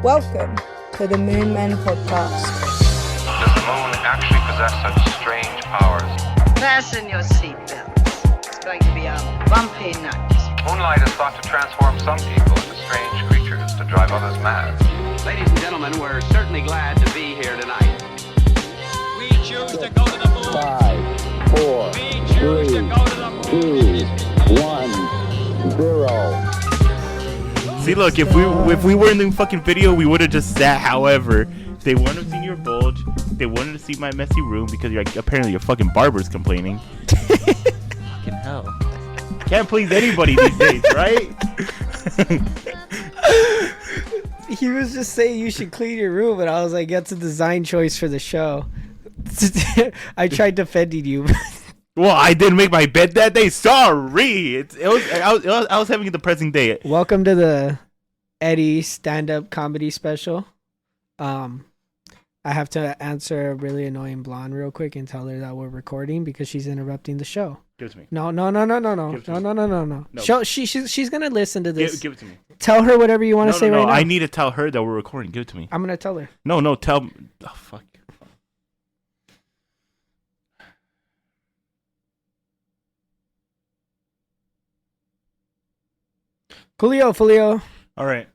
Welcome to the Moon Men podcast. Does the moon actually possess such strange powers? Fasten your seatbelts. It's going to be a bumpy night. Moonlight is thought to transform some people into strange creatures to drive others mad. Ladies and gentlemen, we're certainly glad to be here tonight. We choose to go to the moon. 5, 4, We choose 3, to go to the moon. 2, 1, 0. See, look, if we were in the fucking video, we would have just sat. However, they wanted to see your bulge. They wanted to see my messy room because apparently your fucking barber's complaining. Fucking hell. Can't please anybody these days, right? He was just saying you should clean your room, and I was like, that's a design choice for the show. I tried defending you. Well, I didn't make my bed that day. Sorry. I was having a depressing day. Welcome to the Eddie stand-up comedy special. I have to answer a really annoying blonde real quick and tell her that we're recording because she's interrupting the show. Give it to me. No. Give it to me. No. No. She's gonna listen to this. Give it to me. Tell her whatever you want to say right now. I need to tell her that we're recording. Give it to me. I'm gonna tell her. No, tell. Oh, fuck. Julio. All right.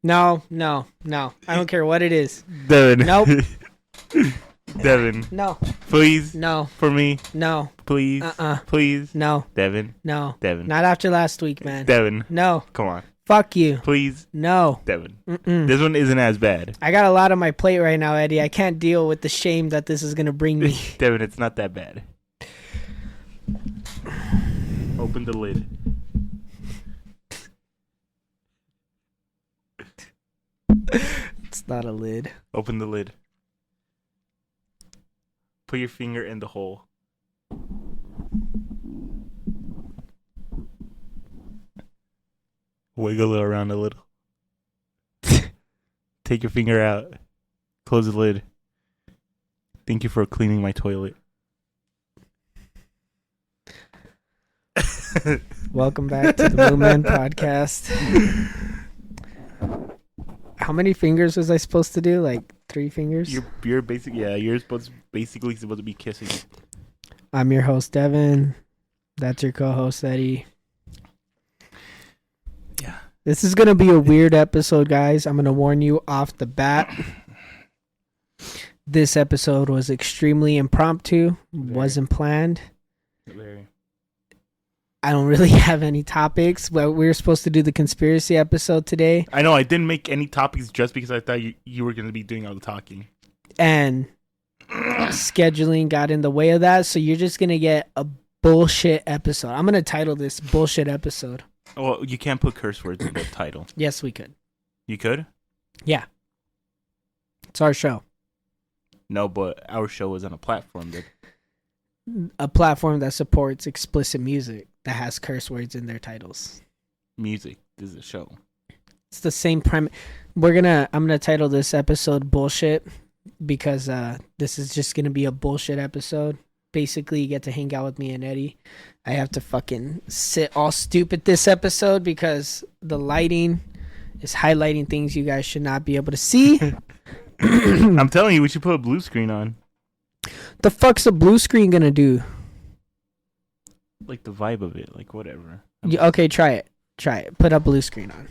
No. I don't care what it is. Devin. Nope. Devin. No. Please. No. For me. No. Please. Please. No. Devin. No. Devin. Not after last week, man. Devin. No. Come on. Fuck you. Please. No. Devin. Mm-mm. This one isn't as bad. I got a lot on my plate right now, Eddie. I can't deal with the shame that this is gonna bring me. Devin, it's not that bad. Open the lid. It's not a lid. Open the lid. Put your finger in the hole. Wiggle it around a little. Take your finger out. Close the lid. Thank you for cleaning my toilet. Welcome back to the Moon Man podcast. How many fingers was I supposed to do? Like 3 fingers? You're basically supposed to be kissing. I'm your host, Devin. That's your co-host, Eddie. Yeah. This is going to be a weird episode, guys. I'm going to warn you off the bat. This episode was extremely impromptu. Wasn't planned. Very. I don't really have any topics, but we were supposed to do the conspiracy episode today. I know I didn't make any topics just because I thought you were going to be doing all the talking. And scheduling got in the way of that, so you're just going to get a bullshit episode. I'm going to title this bullshit episode. Well, you can't put curse words in the title. Yes, we could. You could? Yeah. It's our show. No, but our show is on a platform that supports explicit music that has curse words in their titles. Music is a show. It's the same premise. I'm gonna title this episode bullshit because this is just gonna be a bullshit episode. Basically, you get to hang out with me and Eddie. I have to fucking sit all stupid this episode because the lighting is highlighting things you guys should not be able to see. I'm telling you, we should put a blue screen on. The fuck's a blue screen gonna do? Like the vibe of it, like whatever. Okay, try it. Put a blue screen on.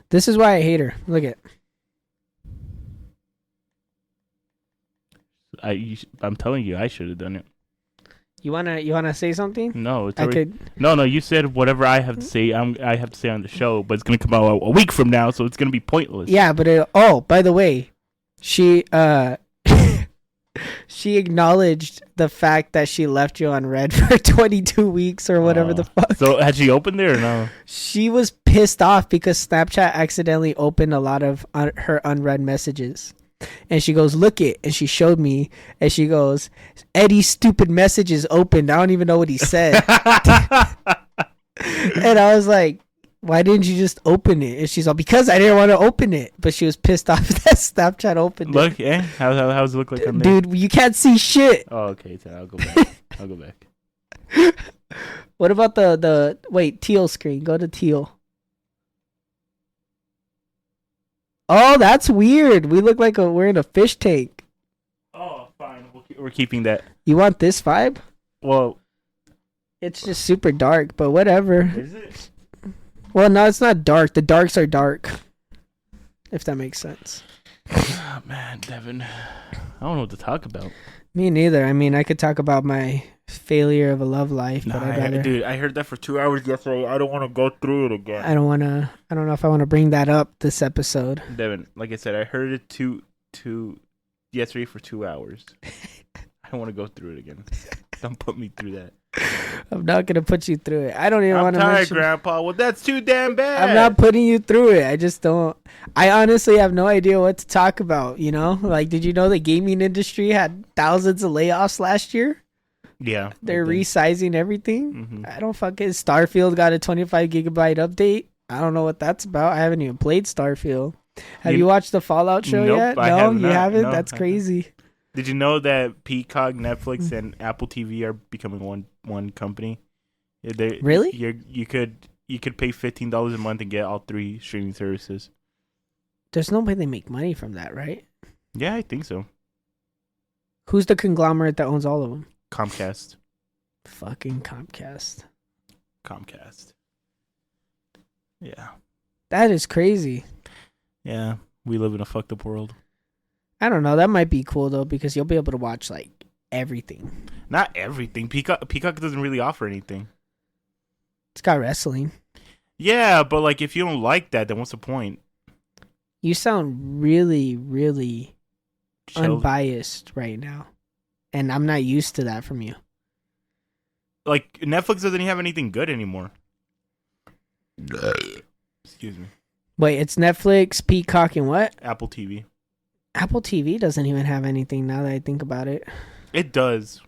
This is why I hate her. Look at. I'm telling you, I should have done it. You wanna say something? No, it's already, no. You said whatever I have to say. I have to say on the show, but it's gonna come out a week from now, so it's gonna be pointless. Yeah, but by the way, she she acknowledged the fact that she left you on red for 22 weeks or whatever the fuck. So had she opened it or no? She was pissed off because Snapchat accidentally opened a lot of her unread messages. And she goes, look it. And she showed me. And she goes, Eddie's stupid message is opened. I don't even know what he said. And I was like, why didn't you just open it? And she's like, because I didn't want to open it. But she was pissed off that Snapchat opened look, it. Yeah? How's it look like on there? Dude, you can't see shit. Oh, okay. So I'll go back. I'll go back. What about the wait, teal screen? Go to teal. Oh, that's weird. We look like we're in a fish tank. Oh, fine. We're keeping that. You want this vibe? Well, It's just super dark, but whatever. is it? Well, no, it's not dark. The darks are dark. If that makes sense. Oh, man, Devin. I don't know what to talk about. Me neither. I mean, I could talk about my failure of a love life, but I'd rather... Dude, I heard that for 2 hours yesterday. I don't want to go through it again. I don't know if I want to bring that up this episode. Devin, like I said, I heard it yesterday for 2 hours. I don't want to go through it again. Don't put me through that. I'm not going to put you through it. I don't even want to I'm tired, mention... Grandpa. Well, that's too damn bad. I'm not putting you through it. I just don't... I honestly have no idea what to talk about, you know? Like, did you know the gaming industry had thousands of layoffs last year? Yeah. They're resizing everything. Mm-hmm. I don't fucking... Starfield got a 25 gigabyte update. I don't know what that's about. I haven't even played Starfield. Have you watched the Fallout show yet? I No, have you not. haven't? No, That's I crazy. Did you know that Peacock, Netflix, and Apple TV are becoming one company? Really? You could pay $15 a month and get all 3 streaming services. There's no way they make money from that, right? Yeah, I think so. Who's the conglomerate that owns all of them? Comcast. Fucking Comcast. Yeah. That is crazy. Yeah. We live in a fucked up world. I don't know. That might be cool, though, because you'll be able to watch, like, everything. Not everything. Peacock doesn't really offer anything. It's got wrestling. Yeah, but, like, if you don't like that, then what's the point? You sound really, really Chill. unbiased right now. And I'm not used to that from you. Like, Netflix doesn't even have anything good anymore. Excuse me. Wait, it's Netflix, Peacock, and what? Apple TV. Apple TV doesn't even have anything now that I think about it. It does.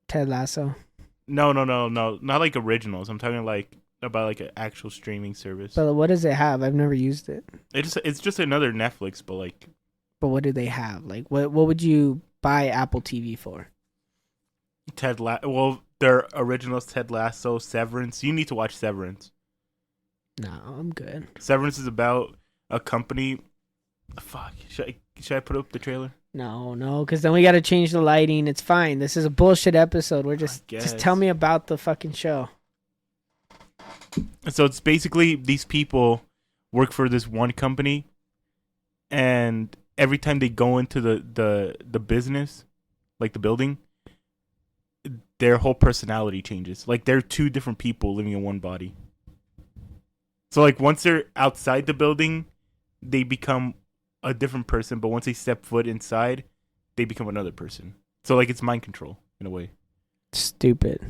Ted Lasso. No. Not like originals. I'm talking about like an actual streaming service. But what does it have? I've never used it. It's just another Netflix, but like. But what do they have? Like, what would you buy Apple TV for? Well, their originals, Ted Lasso, Severance. You need to watch Severance. No, I'm good. Severance is about a company. Fuck. Should I put up the trailer? No, because then we got to change the lighting. It's fine. This is a bullshit episode. We're just tell me about the fucking show. So it's basically these people work for this one company, and every time they go into the business, like the building, their whole personality changes. Like they're 2 different people living in one body. So like once they're outside the building, they become a different person, but once they step foot inside, they become another person. So like it's mind control in a way. Stupid.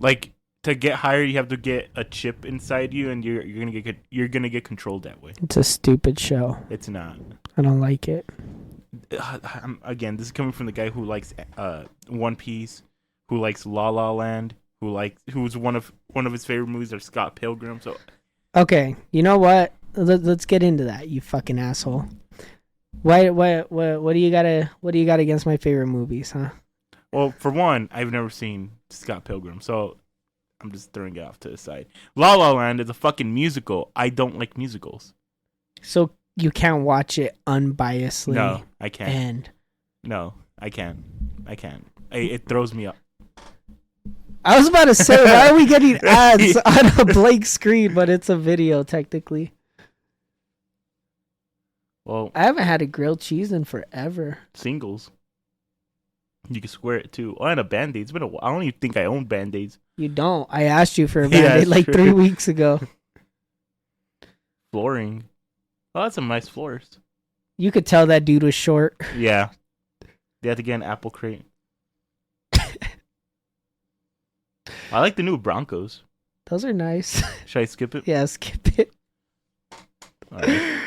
Like to get hired, you have to get a chip inside you, and you're gonna get controlled that way. It's a stupid show. It's not. I don't like it. Again, this is coming from the guy who likes One Piece, who likes La La Land, who's one of his favorite movies are Scott Pilgrim. So okay, you know what? Let's get into that. You fucking asshole. What do you got against my favorite movies, huh? Well, for one, I've never seen Scott Pilgrim, so I'm just throwing it off to the side. La La Land is a fucking musical. I don't like musicals. So you can't watch it unbiasedly. No, I can't. And no, I can't. It throws me up. I was about to say, why are we getting ads on a blank screen, but it's a video technically? Well, I haven't had a grilled cheese in forever. Singles. You can square it too. Oh, and a Band-Aid. It's been a while. I don't even think I own Band-Aids. You don't. I asked you for a Band-Aid like 3 weeks ago. Flooring. Oh, that's some nice floors. You could tell that dude was short. Yeah. They had to get an apple crate. I like the new Broncos. Those are nice. Should I skip it? Yeah, skip it. All right.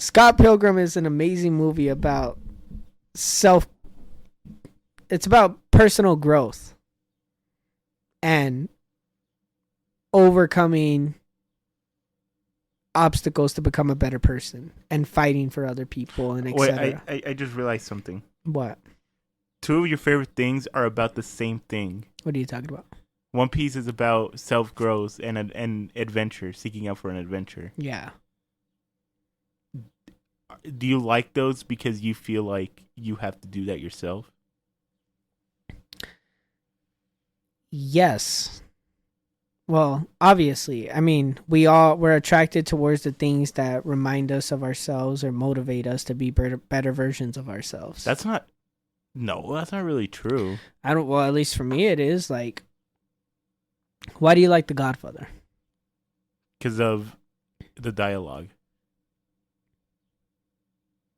Scott Pilgrim is an amazing movie about it's about personal growth and overcoming obstacles to become a better person and fighting for other people and etc. Wait, I just realized something. What? two of your favorite things are about the same thing. What are you talking about? One Piece is about self-growth and adventure, seeking out for an adventure. Yeah. Do you like those because you feel like you have to do that yourself? Yes. Well, obviously. I mean, we're attracted towards the things that remind us of ourselves or motivate us to be better versions of ourselves. That's not really true. Well, at least for me it is. Like, why do you like The Godfather? Because of the dialogue.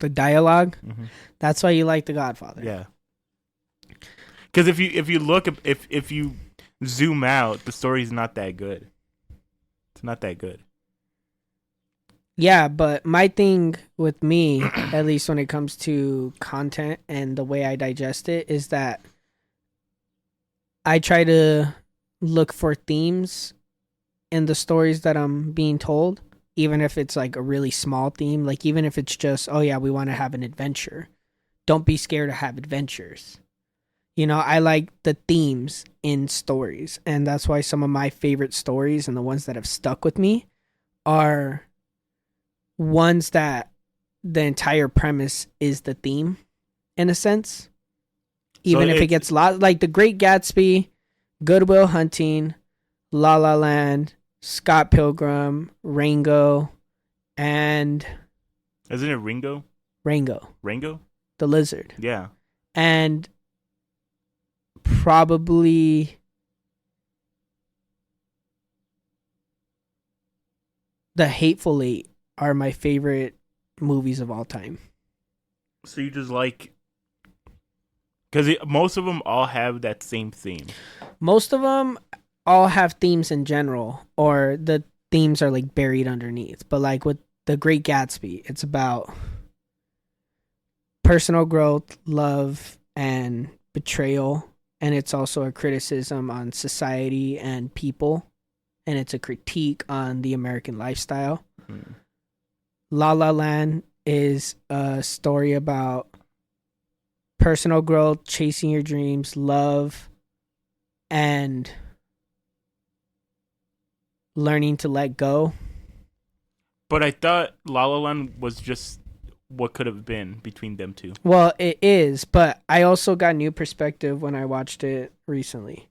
The dialogue? Mm-hmm. That's why you like The Godfather. Yeah. Because if you zoom out, the story's not that good. It's not that good. Yeah, but my thing with me, at least when it comes to content and the way I digest it, is that I try to look for themes in the stories that I'm being told, even if it's like a really small theme. Like, even if it's just, oh yeah, we want to have an adventure. Don't be scared to have adventures. You know, I like the themes in stories. And that's why some of my favorite stories and the ones that have stuck with me are ones that the entire premise is the theme, in a sense. Even So if it gets like The Great Gatsby, Good Will Hunting, La La Land, Scott Pilgrim, Rango, and Isn't it Ringo? Rango, the lizard. Yeah. And probably The Hateful Eight are my favorite movies of all time. So you just like... Because most of them all have that same theme. Most of them all have themes in general, or the themes are like buried underneath. But like with The Great Gatsby, it's about personal growth, love, and betrayal. And it's also a criticism on society and people. And it's a critique on the American lifestyle. Hmm. La La Land is a story about personal growth, chasing your dreams, love, and learning to let go. But I thought La La Land was just what could have been between them two. Well, it is, but I also got new perspective when I watched it recently.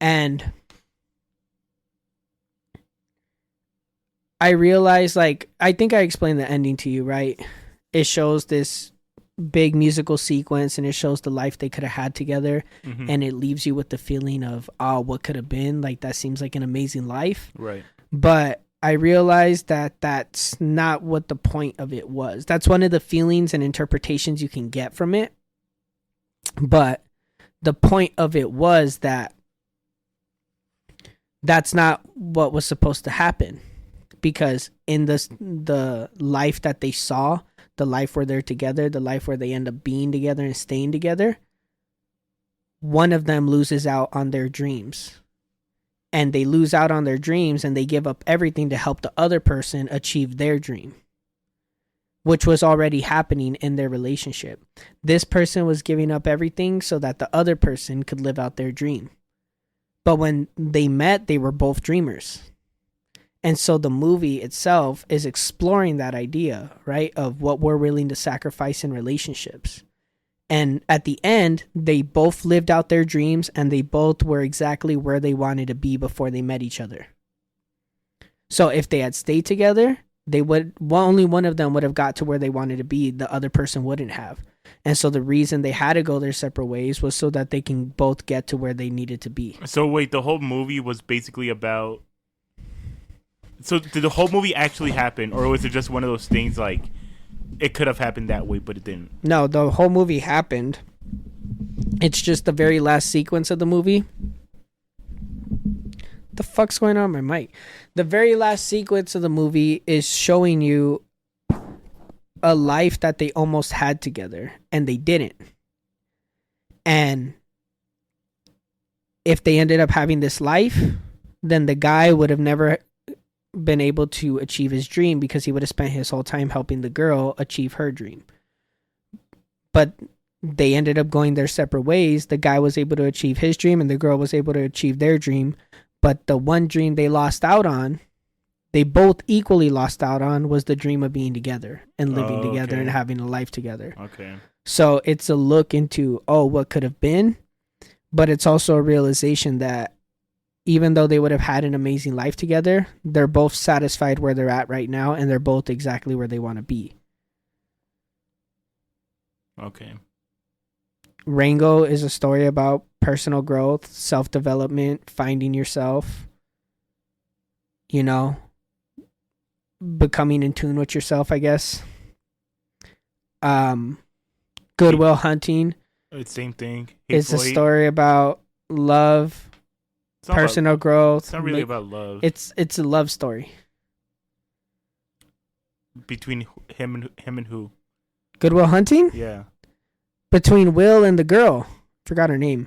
And I realized, like, I think I explained the ending to you, right? It shows this big musical sequence and it shows the life they could have had together. Mm-hmm. And it leaves you with the feeling of, oh, what could have been? Like, that seems like an amazing life. Right. But I realized that that's not what the point of it was. That's one of the feelings and interpretations you can get from it. But the point of it was that that's not what was supposed to happen. Because in the life that they saw, the life where they're together, the life where they end up being together and staying together, one of them loses out on their dreams. And they lose out on their dreams and they give up everything to help the other person achieve their dream, which was already happening in their relationship. This person was giving up everything so that the other person could live out their dream. But when they met, they were both dreamers. And so the movie itself is exploring that idea, right, of what we're willing to sacrifice in relationships. And at the end, they both lived out their dreams and they both were exactly where they wanted to be before they met each other. So if they had stayed together, only one of them would have got to where they wanted to be. The other person wouldn't have. And so the reason they had to go their separate ways was so that they can both get to where they needed to be. So wait, the whole movie was basically about... So did the whole movie actually happen, or was it just one of those things like it could have happened that way, but it didn't? No, the whole movie happened. It's just the very last sequence of the movie. What the fuck's going on with my mic? The very last sequence of the movie is showing you a life that they almost had together, and they didn't. And if they ended up having this life, then the guy would have never been able to achieve his dream because he would have spent his whole time helping the girl achieve her dream. But they ended up going their separate ways. The guy was able to achieve his dream and the girl was able to achieve their dream. But the one dream they lost out on, they both equally lost out on, was the dream of being together and living together and having a life together. Okay. So it's a look into, what could have been, but it's also a realization that even though they would have had an amazing life together, they're both satisfied where they're at right now and they're both exactly where they want to be. Okay. Rango is a story about personal growth, self-development, finding yourself, becoming in tune with yourself, I guess. Good Will Hunting. It's same thing. It's a story about love, personal growth. It's not really about love. It's a love story. Between him and who? Good Will Hunting? Yeah. Between Will and the girl. Forgot her name.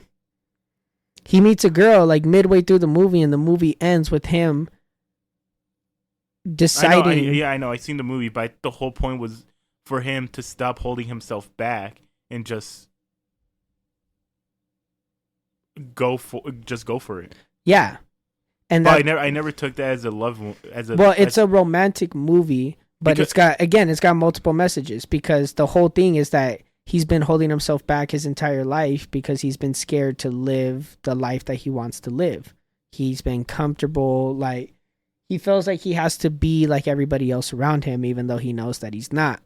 He meets a girl like midway through the movie, and the movie ends with him deciding. I know. I seen the movie, but the whole point was for him to stop holding himself back and just go for it. Yeah, and but I never took that as a love it's a romantic movie, but it's got multiple messages, because the whole thing is that he's been holding himself back his entire life because he's been scared to live the life that he wants to live. He's been comfortable, like he feels like he has to be like everybody else around him, even though he knows that he's not.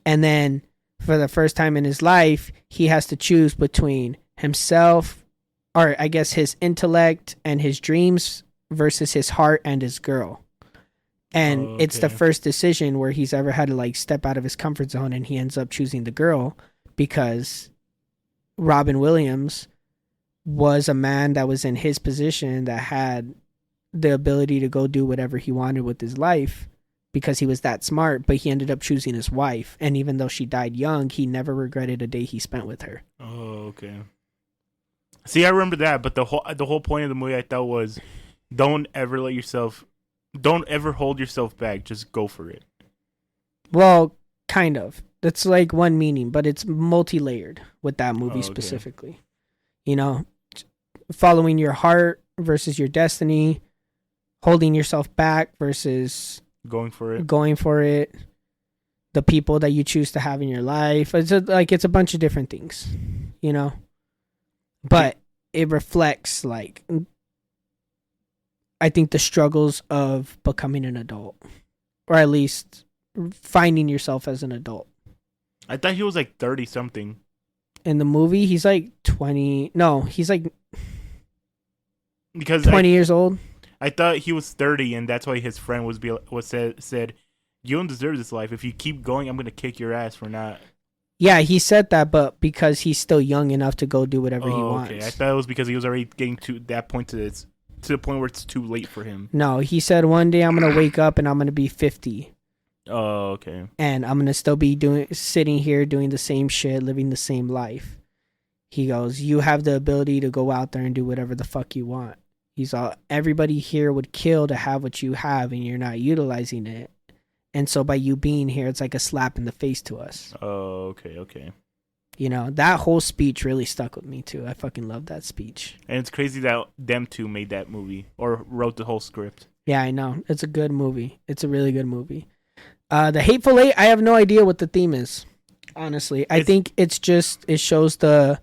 And then for the first time in his life, he has to choose between himself, or I guess his intellect and his dreams, versus his heart and his girl. And it's the first decision where he's ever had to like step out of his comfort zone, and he ends up choosing the girl because Robin Williams was a man that was in his position that had the ability to go do whatever he wanted with his life because he was that smart, but he ended up choosing his wife. And even though she died young, he never regretted a day he spent with her. Oh, okay. See, I remember that, but the whole point of the movie I thought was don't ever hold yourself back. Just go for it. Well, kind of. That's like one meaning, but it's multi-layered with that movie specifically. Following your heart versus your destiny, holding yourself back versus going for it. The people that you choose to have in your life. It's a bunch of different things, But it reflects, like, I think the struggles of becoming an adult, or at least finding yourself as an adult. I thought he was like 30 something. In the movie, he's like 20. No, he's like because 20 years old. I thought he was 30, and that's why his friend said, "You don't deserve this life. If you keep going, I'm gonna kick your ass for not." Yeah, he said that, but because he's still young enough to go do whatever he wants. Okay, I thought it was because he was already getting to that point to the point where it's too late for him. No, he said one day I'm gonna wake up and I'm gonna be 50. Oh, okay. And I'm gonna still be sitting here doing the same shit, living the same life. He goes, "You have the ability to go out there and do whatever the fuck you want." He's all, everybody here would kill to have what you have, and you're not utilizing it. And so by you being here, it's like a slap in the face to us. Oh, okay. That whole speech really stuck with me too. I fucking love that speech. And it's crazy that them two made that movie or wrote the whole script. Yeah, I know. It's a good movie. It's a really good movie. The Hateful Eight, I have no idea what the theme is. Honestly, I think it shows the.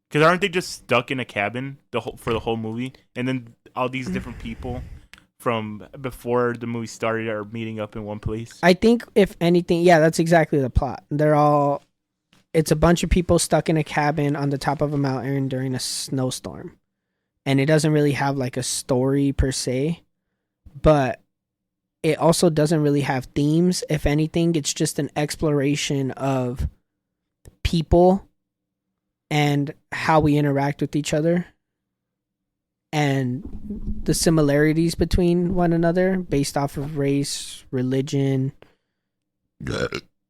Because aren't they just stuck in a cabin for the whole movie, and then all these different people from before the movie started are meeting up in one place? I think if anything, yeah, that's exactly the plot. It's a bunch of people stuck in a cabin on the top of a mountain during a snowstorm, and it doesn't really have like a story per se, but it also doesn't really have themes. If anything, it's just an exploration of people and how we interact with each other and the similarities between one another based off of race, religion,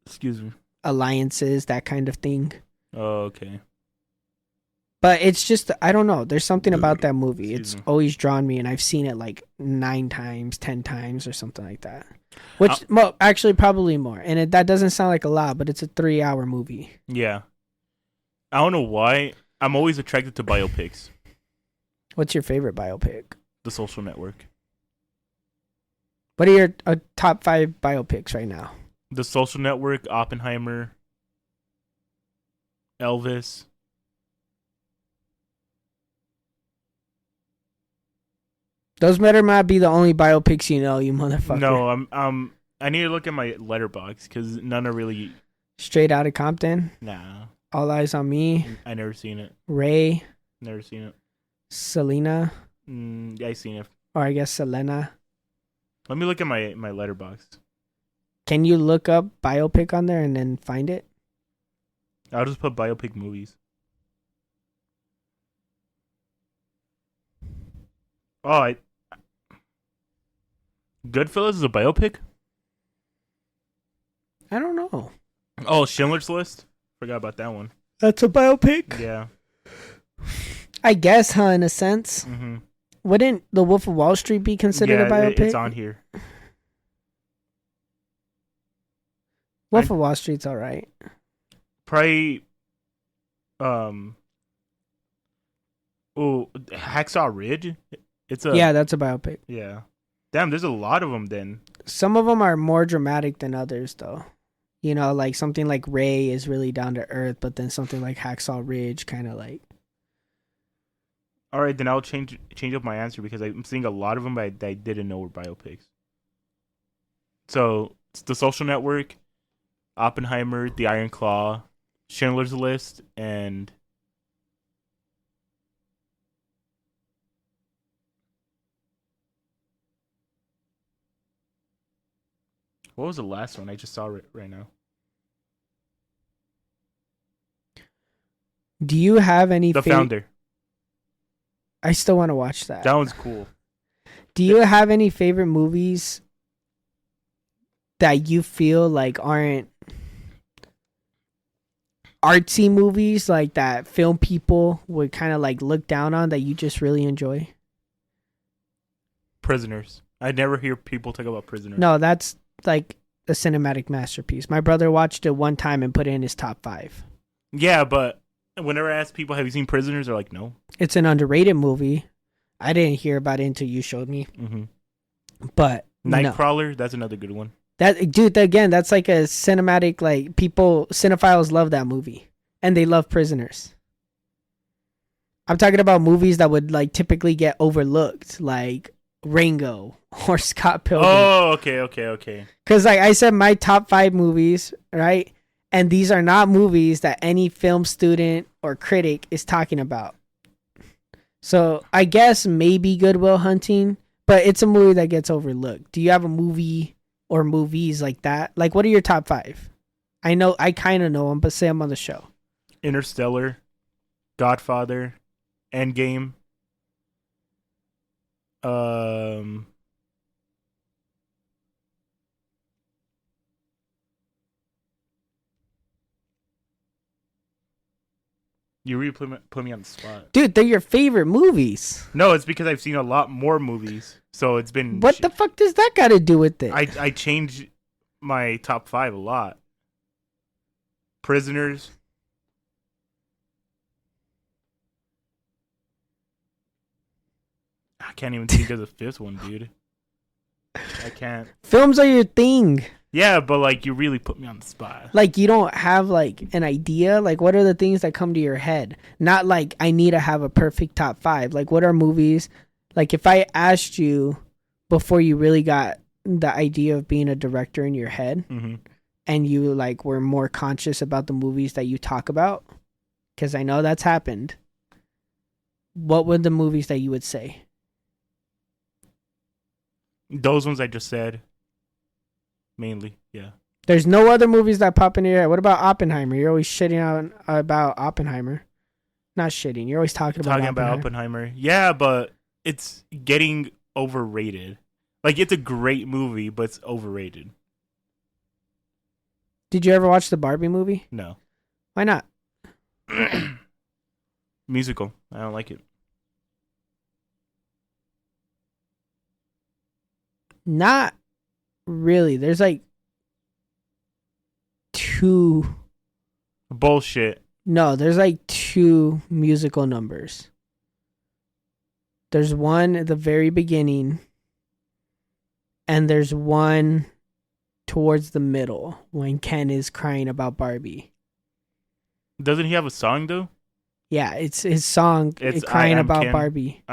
excuse me, alliances, that kind of thing. Oh, okay. But it's just, I don't know. There's something about that movie. It's always drawn me, and I've seen it like 9 times, 10 times, or something like that. Which, actually, probably more. And that doesn't sound like a lot, but it's a 3-hour movie. Yeah. I don't know why. I'm always attracted to biopics. What's your favorite biopic? The Social Network. What are your top 5 biopics right now? The Social Network, Oppenheimer, Elvis. Those better not be the only biopics you know, you motherfucker. No, I need to look at my letterbox because none are really. Straight Outta Compton. Nah. All Eyes on Me. I never seen it. Ray. Never seen it. Selena. I seen it. Or I guess Selena. Let me look at my letterbox. Can you look up biopic on there and then find it? I'll just put biopic movies. Oh, Goodfellas is a biopic? I don't know. Oh, Schindler's List? Forgot about that one. That's a biopic? Yeah. I guess, huh, in a sense. Mm-hmm. Wouldn't The Wolf of Wall Street be considered a biopic? It's on here. Wolf of Wall Street's all right. Probably, Hacksaw Ridge? Yeah, that's a biopic. Yeah. Damn, there's a lot of them then. Some of them are more dramatic than others, though. You know, like something like Ray is really down to earth, but then something like Hacksaw Ridge kind of like... All right, then I'll change up my answer because I'm seeing a lot of them that I didn't know were biopics. So, it's The Social Network, Oppenheimer, The Iron Claw, Schindler's List, and... What was the last one? I just saw it right now. Do you have any... The Founder. I still want to watch that. That one's cool. Do you have any favorite movies that you feel like aren't artsy movies, like that film people would kind of like look down on that you just really enjoy? Prisoners. I never hear people talk about Prisoners. No, that's like a cinematic masterpiece. My brother watched it one time and put it in his top 5. Yeah, but whenever I ask people, have you seen Prisoners? They're like, no. It's an underrated movie. I didn't hear about it until you showed me. Mm-hmm. But Nightcrawler, no. That's another good one. Again, that's like a cinematic, like cinephiles love that movie. And they love Prisoners. I'm talking about movies that would like typically get overlooked, like Rango or Scott Pilgrim. Oh, okay. Because like I said, my top 5 movies, right? And these are not movies that any film student or critic is talking about. So I guess maybe Good Will Hunting, but it's a movie that gets overlooked. Do you have a movie or movies like that? Like, what are your top 5? I know, I kind of know them, but say them on the show. Interstellar, Godfather, Endgame. You really put me on the spot. Dude, they're your favorite movies. No, it's because I've seen a lot more movies. So it's been... What the fuck does that got to do with it? I changed my top 5 a lot. Prisoners. I can't even think of the 5th one, dude. I can't. Films are your thing. Yeah, but like you really put me on the spot. Like you don't have like an idea. Like what are the things that come to your head? Not like I need to have a perfect top 5. Like what are movies? Like if I asked you before you really got the idea of being a director in your head, mm-hmm. and you like were more conscious about the movies that you talk about, because I know that's happened. What were the movies that you would say? Those ones I just said. Mainly, yeah. There's no other movies that pop into your head. What about Oppenheimer? You're always shitting out about Oppenheimer. Not shitting. You're always talking about Oppenheimer. Yeah, but it's getting overrated. Like, it's a great movie, but it's overrated. Did you ever watch the Barbie movie? No. Why not? Musical. I don't like it. Not really. There's like 2. Bullshit. No, there's like 2 musical numbers. There's one at the very beginning, and there's one towards the middle when Ken is crying about Barbie. Doesn't he have a song though? Yeah, it's his song, It's crying I Am about Ken. Barbie.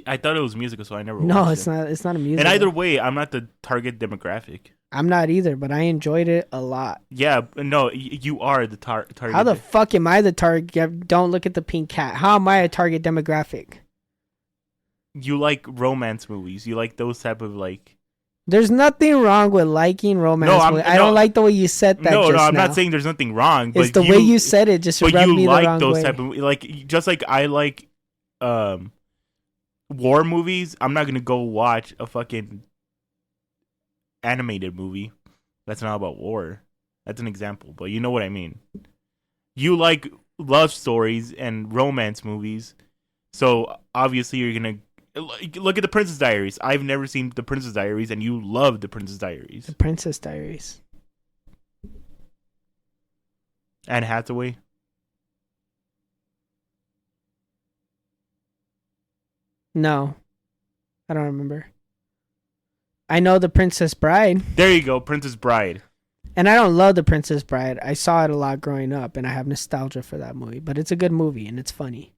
I thought it was musical, so I never. No, watched it's it. not. It's not a musical. And either way, I'm not the target demographic. I'm not either, but I enjoyed it a lot. Yeah, no, you are the target. How the fuck am I the target? Don't look at the pink cat. How am I a target demographic? You like romance movies. You like those type of like. There's nothing wrong with liking romance movies. I don't like the way you said that. No, I'm not saying there's nothing wrong. It's but the way you said it just rubbed me the wrong way. But you like those type of like just like I like war movies. I'm not gonna go watch a fucking animated movie that's not about war. That's an example, but you know what I mean. You like love stories and romance movies, so obviously you're gonna look at the Princess Diaries. I've never seen the Princess Diaries, and you love the Princess Diaries. The Princess Diaries. Anne Hathaway. No, I don't remember. I know the Princess Bride. There you go, Princess Bride. And I don't love the Princess Bride. I saw it a lot growing up, and I have nostalgia for that movie. But it's a good movie, and it's funny.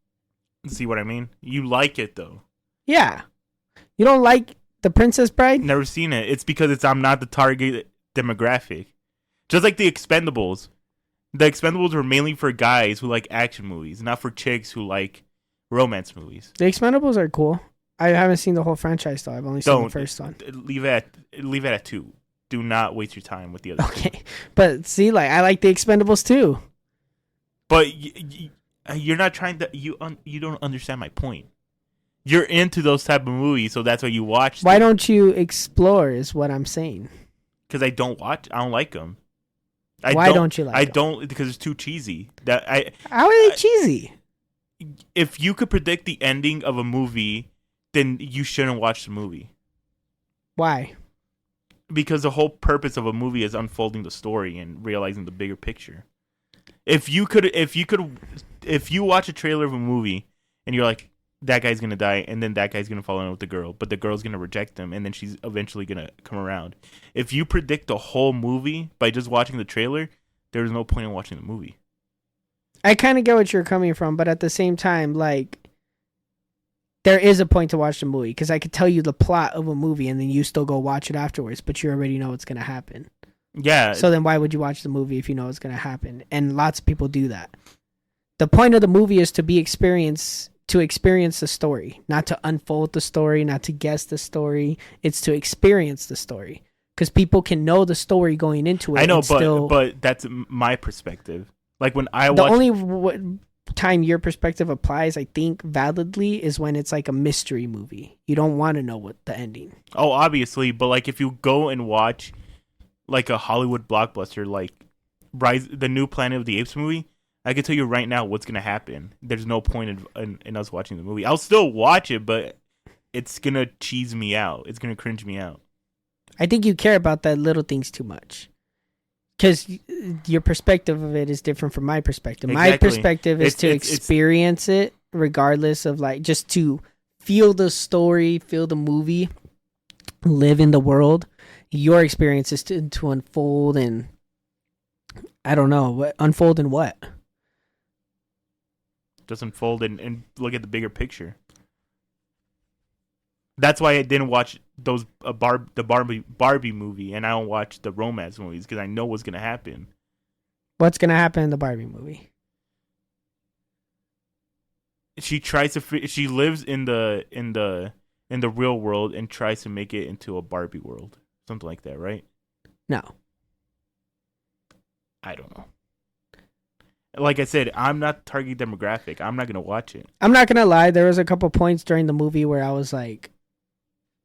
See what I mean? You like it though. Yeah. You don't like the Princess Bride? Never seen it. It's because I'm not the target demographic. Just like the Expendables. The Expendables were mainly for guys who like action movies, not for chicks who like romance movies. The Expendables are cool. I haven't seen the whole franchise though. I've only seen the first one. Leave it at 2. Do not waste your time with the other. Okay, but see, like I like the Expendables too. But you're not trying to. You don't understand my point. You're into those type of movies, so that's why you watch. Why don't you explore? Is what I'm saying. Because I don't like them. Why don't you like them? I don't because it's too cheesy. How are they cheesy? If you could predict the ending of a movie, then you shouldn't watch the movie. Why? Because the whole purpose of a movie is unfolding the story and realizing the bigger picture. If you watch a trailer of a movie and you're like, that guy's gonna die, and then that guy's gonna fall in love with the girl, but the girl's gonna reject him, and then she's eventually gonna come around. If you predict the whole movie by just watching the trailer, there's no point in watching the movie. I kind of get what you're coming from, but at the same time, like, there is a point to watch the movie, because I could tell you the plot of a movie, and then you still go watch it afterwards, but you already know what's gonna happen. Yeah. So then why would you watch the movie if you know what's gonna happen? And lots of people do that. The point of the movie is to experience the story, not to unfold the story, not to guess the story. It's to experience the story, because people can know the story going into it. I know, but that's my perspective. Like when I watch, the only time your perspective applies, I think, validly, is when it's like a mystery movie. You don't want to know what the ending. Oh, obviously, but like if you go and watch like a Hollywood blockbuster, like the new Planet of the Apes movie, I can tell you right now what's gonna happen. There's no point in us watching the movie. I'll still watch it, but it's gonna cheese me out. It's gonna cringe me out. I think you care about that little things too much, because your perspective of it is different from my perspective. Exactly. My perspective is to experience it, regardless of like just to feel the story, feel the movie, live in the world. Your experience is to unfold, and I don't know unfold in what. Just unfold and look at the bigger picture. That's why I didn't watch the Barbie movie, and I don't watch the romance movies, because I know what's gonna happen. What's gonna happen in the Barbie movie? She lives in the real world and tries to make it into a Barbie world, something like that, right? No, I don't know. Like I said, I'm not target demographic. I'm not gonna watch it. I'm not gonna lie. There was a couple points during the movie where I was like,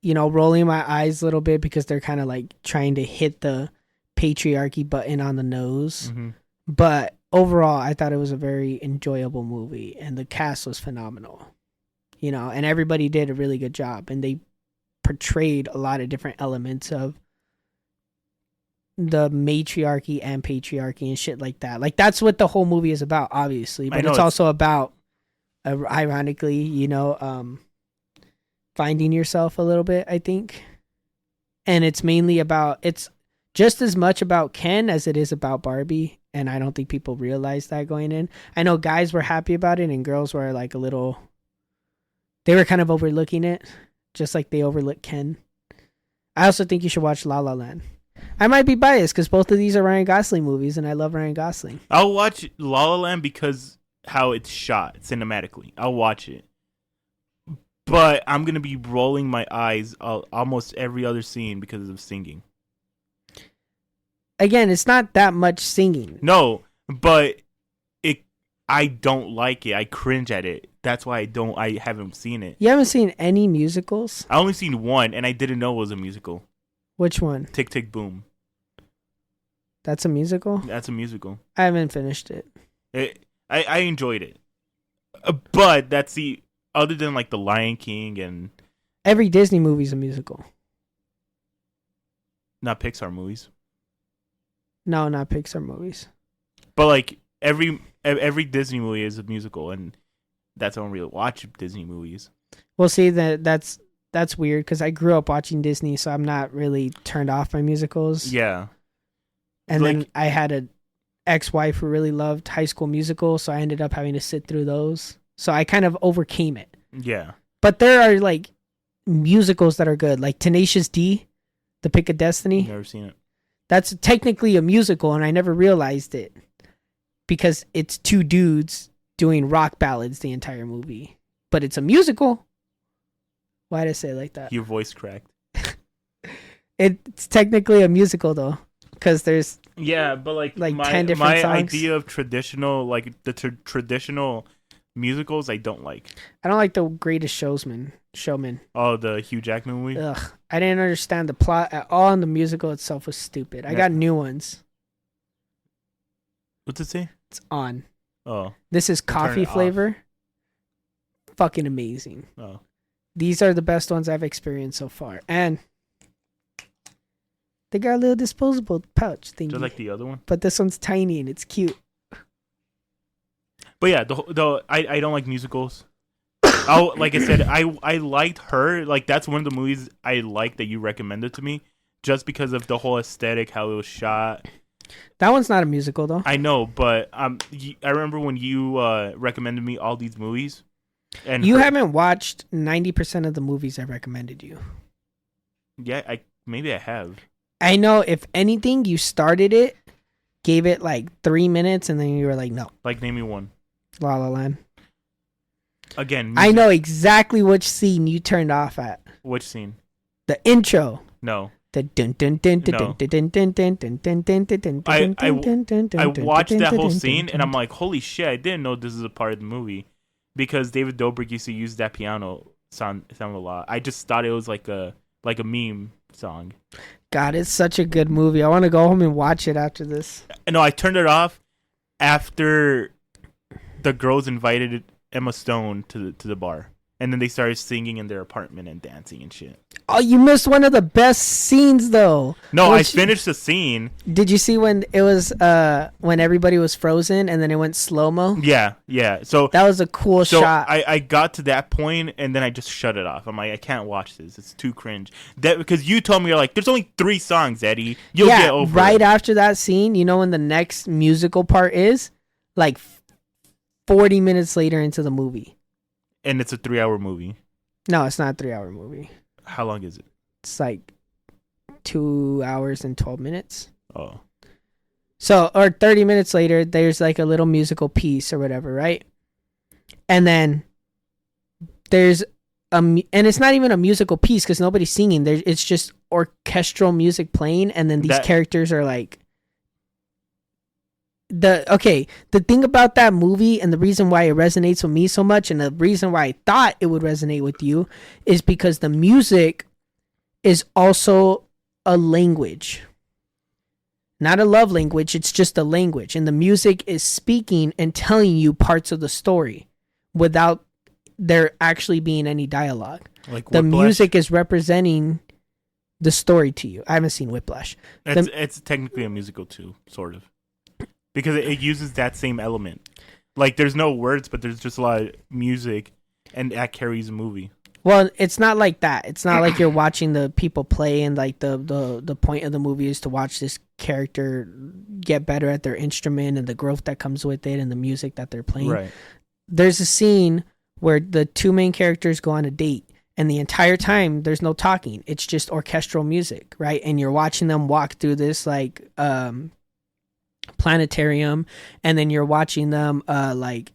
rolling my eyes a little bit, because they're kind of like trying to hit the patriarchy button on the nose. Mm-hmm. But overall, I thought it was a very enjoyable movie, and the cast was phenomenal. And everybody did a really good job, and they portrayed a lot of different elements of the matriarchy and patriarchy and shit like that. Like that's what the whole movie is about, obviously, but it's also about ironically, you know, finding yourself a little bit, I think. And it's mainly about, it's just as much about Ken as it is about Barbie. And I don't think people realize that going in. I know guys were happy about it and girls were like a little, they were kind of overlooking it, just like they overlooked Ken. I also think you should watch La La Land. I might be biased because both of these are Ryan Gosling movies and I love Ryan Gosling. I'll watch La La Land because how it's shot cinematically. I'll watch it. But I'm going to be rolling my eyes almost every other scene because of singing. Again, it's not that much singing. No, but I don't like it. I cringe at it. That's why I haven't seen it. You haven't seen any musicals? I only seen one and I didn't know it was a musical. Which one? Tick Tick Boom. That's a musical? That's a musical. I haven't finished it. I enjoyed it. But that's the other than like The Lion King and every Disney movie's a musical. Not Pixar movies. No, not Pixar movies. But like every Disney movie is a musical, and that's why I don't really watch Disney movies. Well, see, that's weird because I grew up watching Disney, so I'm not really turned off by musicals. Yeah. And like, then I had an ex-wife who really loved High School Musical, so I ended up having to sit through those. So I kind of overcame it. Yeah. But there are like musicals that are good, like Tenacious D, The Pick of Destiny. Never seen it. That's technically a musical, and I never realized it because it's two dudes doing rock ballads the entire movie. But it's a musical. Why did I say it like that? Your voice cracked. It's technically a musical, though, because there's but like 10 different songs. My idea of traditional, like the traditional musicals, I don't like. I don't like The Greatest Showman. Oh, the Hugh Jackman movie? Ugh. I didn't understand the plot at all, and the musical itself was stupid. I got new ones. What's it say? It's on. Oh. This is coffee flavor. Fucking amazing. Oh. These are the best ones I've experienced so far. And they got a little disposable pouch thingy. Just like the other one? But this one's tiny and it's cute. But yeah, I don't like musicals. Like I said, I liked Her. Like that's one of the movies I liked that you recommended to me, just because of the whole aesthetic, how it was shot. That one's not a musical though. I know, but I remember when you recommended me all these movies, and you haven't watched 90% of the movies I recommended you. Yeah, maybe I have. I know. If anything, you started it, gave it like 3 minutes, and then you were like, no. Like, name me one. La La Land. Again, I know exactly which scene you turned off at. Which scene? The intro. No. The dun dun dun dun dun dun dun dun dun dun dun dun dun. I watched that whole scene and I'm like, holy shit! I didn't know this is a part of the movie, because David Dobrik used to use that piano sound a lot. I just thought it was like a meme song. God, it's such a good movie. I want to go home and watch it after this. No, I turned it off after the girls invited Emma Stone to the bar, and then they started singing in their apartment and dancing and shit. Oh, you missed one of the best scenes though. No, I finished the scene. Did you see when it was when everybody was frozen and then it went slow-mo? Yeah. So that was a cool shot. I got to that point and then I just shut it off. I'm like, I can't watch this. It's too cringe. That because you told me, you're like, there's only 3 songs, Eddie. You'll get over it. Right after that scene, you know when the next musical part is? Like 40 minutes later into the movie. And it's a 3-hour movie. No, it's not a 3-hour movie. How long is it? It's like 2 hours and 12 minutes. Oh. So, or 30 minutes later, there's like a little musical piece or whatever, right? And then there's and it's not even a musical piece because nobody's singing. It's just orchestral music playing, and then these characters are like the thing about that movie and the reason why it resonates with me so much and the reason why I thought it would resonate with you is because the music is also a language. Not a love language, it's just a language. And the music is speaking and telling you parts of the story without there actually being any dialogue. Like the music is representing the story to you. I haven't seen Whiplash. It's technically a musical too, sort of, because it uses that same element. Like, there's no words, but there's just a lot of music, and that carries a movie. Well, it's not like that. It's not like you're watching the people play, and like the point of the movie is to watch this character get better at their instrument and the growth that comes with it and the music that they're playing. Right. There's a scene where the two main characters go on a date, and the entire time there's no talking. It's just orchestral music, right? And you're watching them walk through this like planetarium, and then you're watching them like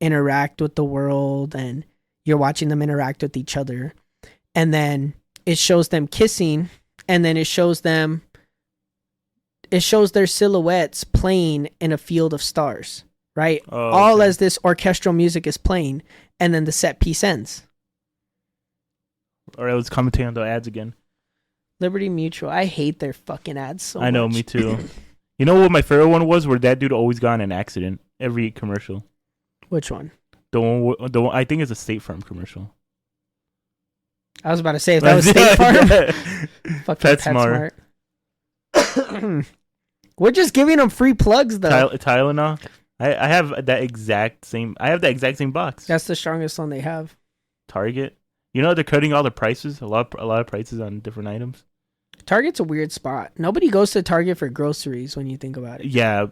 interact with the world, and you're watching them interact with each other. And then it shows them kissing, and then it shows their silhouettes playing in a field of stars, right? Oh, all okay. as this orchestral music is playing, and then the set piece ends. All right, let's commentate on the ads again. Liberty Mutual. I hate their fucking ads so much. I know, me too. You know what my favorite one was? Where that dude always got in an accident every commercial. Which one? The one I think it's a State Farm commercial. I was about to say, if that was State Farm. Fucking PetSmart. PetSmart. We're just giving them free plugs, though. Tylenol. I have that exact same. I have that exact same box. That's the strongest one they have. Target. You know they're cutting all the prices. A lot of prices on different items. Target's a weird spot. Nobody goes to Target for groceries when you think about it. Yeah,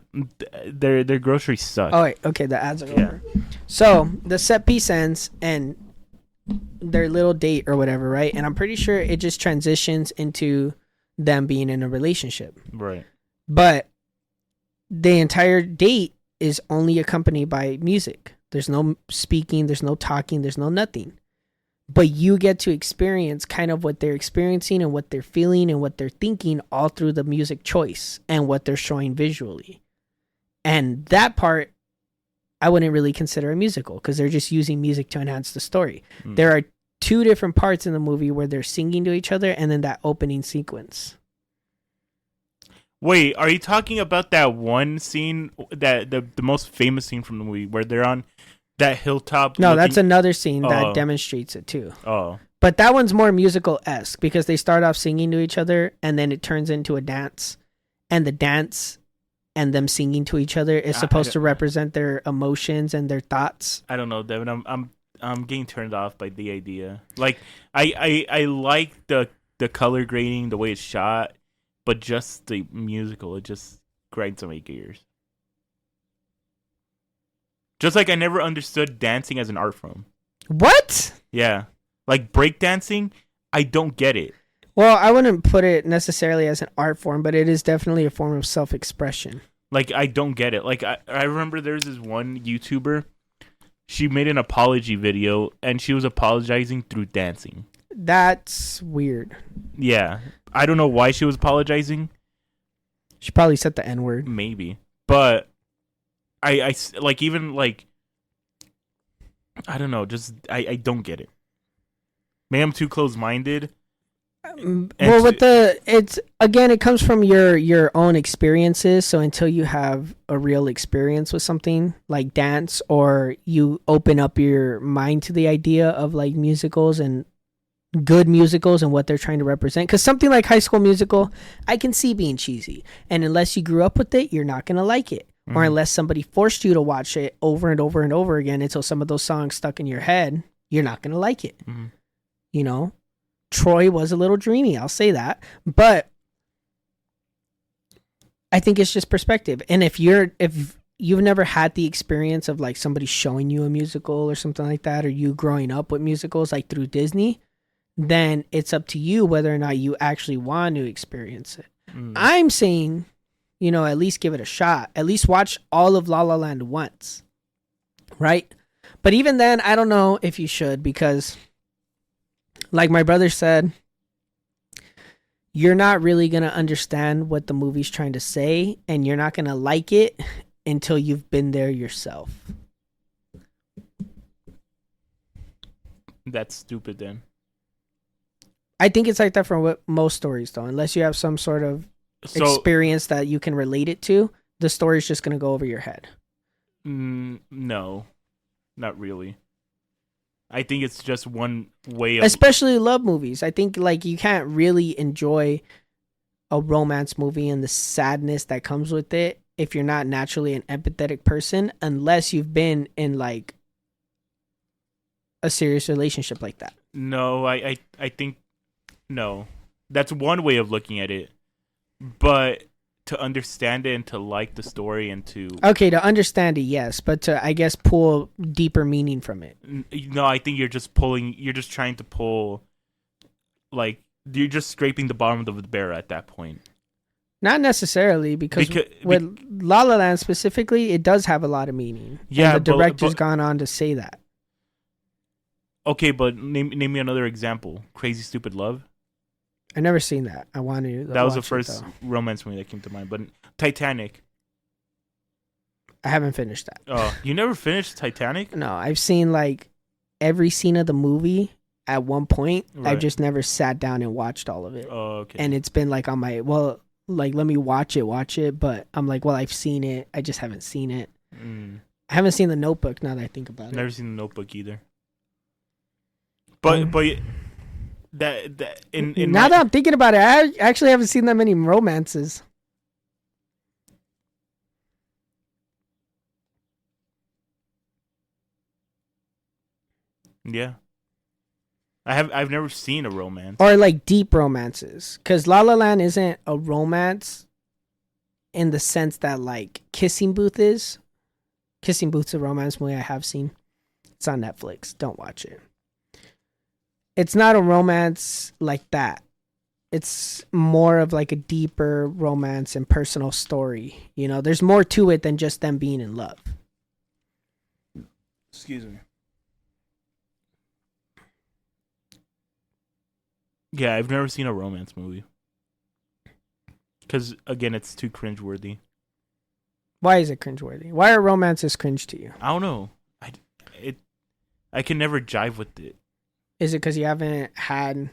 their groceries suck. Oh wait, okay, the ads are over. So the set piece ends and their little date or whatever, right? And I'm pretty sure it just transitions into them being in a relationship. Right. But the entire date is only accompanied by music. There's no speaking, there's no talking, there's no nothing. But you get to experience kind of what they're experiencing and what they're feeling and what they're thinking all through the music choice and what they're showing visually. And that part, I wouldn't really consider a musical because they're just using music to enhance the story. There are two different parts in the movie where they're singing to each other and then that opening sequence. Wait, are you talking about that one scene, that the most famous scene from the movie where they're on that hilltop? No, that's another scene that demonstrates it too. Oh. But that one's more musical-esque because they start off singing to each other and then it turns into a dance. And the dance and them singing to each other is supposed to represent their emotions and their thoughts. I don't know, Devin. I'm getting turned off by the idea. Like, I like the color grading, the way it's shot, but just the musical, it just grinds on my gears. Just like I never understood dancing as an art form. What? Yeah. Like breakdancing, I don't get it. Well, I wouldn't put it necessarily as an art form, but it is definitely a form of self-expression. Like, I don't get it. Like, I remember there's this one YouTuber. She made an apology video, and she was apologizing through dancing. That's weird. Yeah. I don't know why she was apologizing. She probably said the N-word. Maybe. But I like, even, like, I don't know. Just, I don't get it. Maybe I'm too close-minded. Well, with it comes from your own experiences. So until you have a real experience with something like dance, or you open up your mind to the idea of like musicals and good musicals and what they're trying to represent, because something like High School Musical, I can see being cheesy, and unless you grew up with it, you're not gonna like it. Or unless somebody forced you to watch it over and over and over again until some of those songs stuck in your head, you're not gonna like it. You know, Troy was a little dreamy, I'll say that, but I think it's just perspective. And if you've never had the experience of like somebody showing you a musical or something like that, or you growing up with musicals like through Disney, then it's up to you whether or not you actually want to experience it. I'm saying, you know, at least give it a shot. At least watch all of La La Land once, right? But even then, I don't know if you should, because like my brother said, you're not really going to understand what the movie's trying to say, and you're not going to like it until you've been there yourself. That's stupid then. I think it's like that for most stories, though. Unless you have some sort of experience that you can relate it to, the story's just going to go over your head. No, not really. I think it's just one way of. Especially love movies. I think like you can't really enjoy a romance movie and the sadness that comes with it if you're not naturally an empathetic person, unless you've been in like a serious relationship like that. No, I think no. That's one way of looking at it. But to understand it and to like the story and to Okay, to understand it, yes, but to I guess pull deeper meaning from it. no, I think you're just trying to pull, like, you're just scraping the bottom of the barrel at that point. Not necessarily, because with La La Land specifically, it does have a lot of meaning. Yeah, and the director's gone on to say that. Okay, but name me another example. Crazy Stupid Love. I never seen that. I wanted to. That was the watch it, first though. romance movie that came to mind. But Titanic. I haven't finished that. Oh, you never finished Titanic? No, I've seen like every scene of the movie at one point. Right. I've just never sat down and watched all of it. Oh, okay. And it's been like on my like let me watch it. But I'm like, well, I've seen it. I just haven't seen it. I haven't seen The Notebook. Now that I think about it, Never seen The Notebook either. But that in now that I'm thinking about it, I actually haven't seen that many romances. Yeah. I've never seen a romance. Or like deep romances. Because La La Land isn't a romance in the sense that like Kissing Booth is. Kissing Booth's a romance movie I have seen. It's on Netflix. Don't watch it. It's not a romance like that. It's more of like a deeper romance and personal story. You know, there's more to it than just them being in love. Excuse me. Yeah, I've never seen a romance movie. Because, again, it's too cringeworthy. Why is it cringeworthy? Why are romances cringe to you? I don't know. I can never jive with it. Is it because you haven't had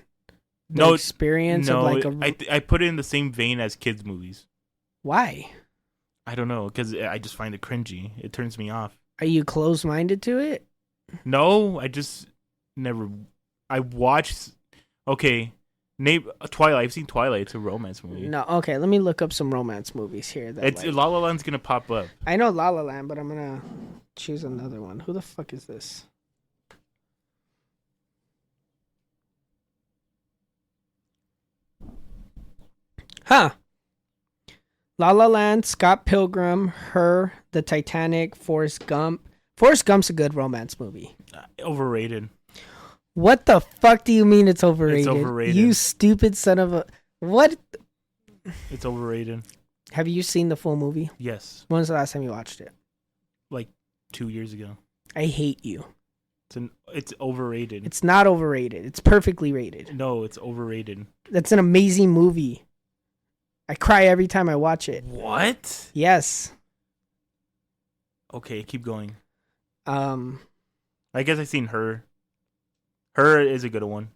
the experience of like I put it in the same vein as kids' movies. Why? I don't know, because I just find it cringy. It turns me off. Are you closed-minded to it? No, I just never... I watched... Okay, name Twilight. I've seen Twilight. It's a romance movie. No, okay, let me look up some romance movies here. It's La La Land's gonna pop up. I know La La Land, but I'm gonna choose another one. Who the fuck is this? Huh. La La Land, Scott Pilgrim, Her, The Titanic, Forrest Gump. Forrest Gump's a good romance movie. Overrated. What the fuck do you mean it's overrated? It's overrated. You stupid son of a... What? It's overrated. Have you seen the full movie? Yes. When was the last time you watched it? Like 2 years ago. I hate you. It's overrated. It's not overrated. It's perfectly rated. No, it's overrated. That's an amazing movie. I cry every time I watch it. What? Yes. Okay, keep going. I guess I've seen Her. Her is a good one.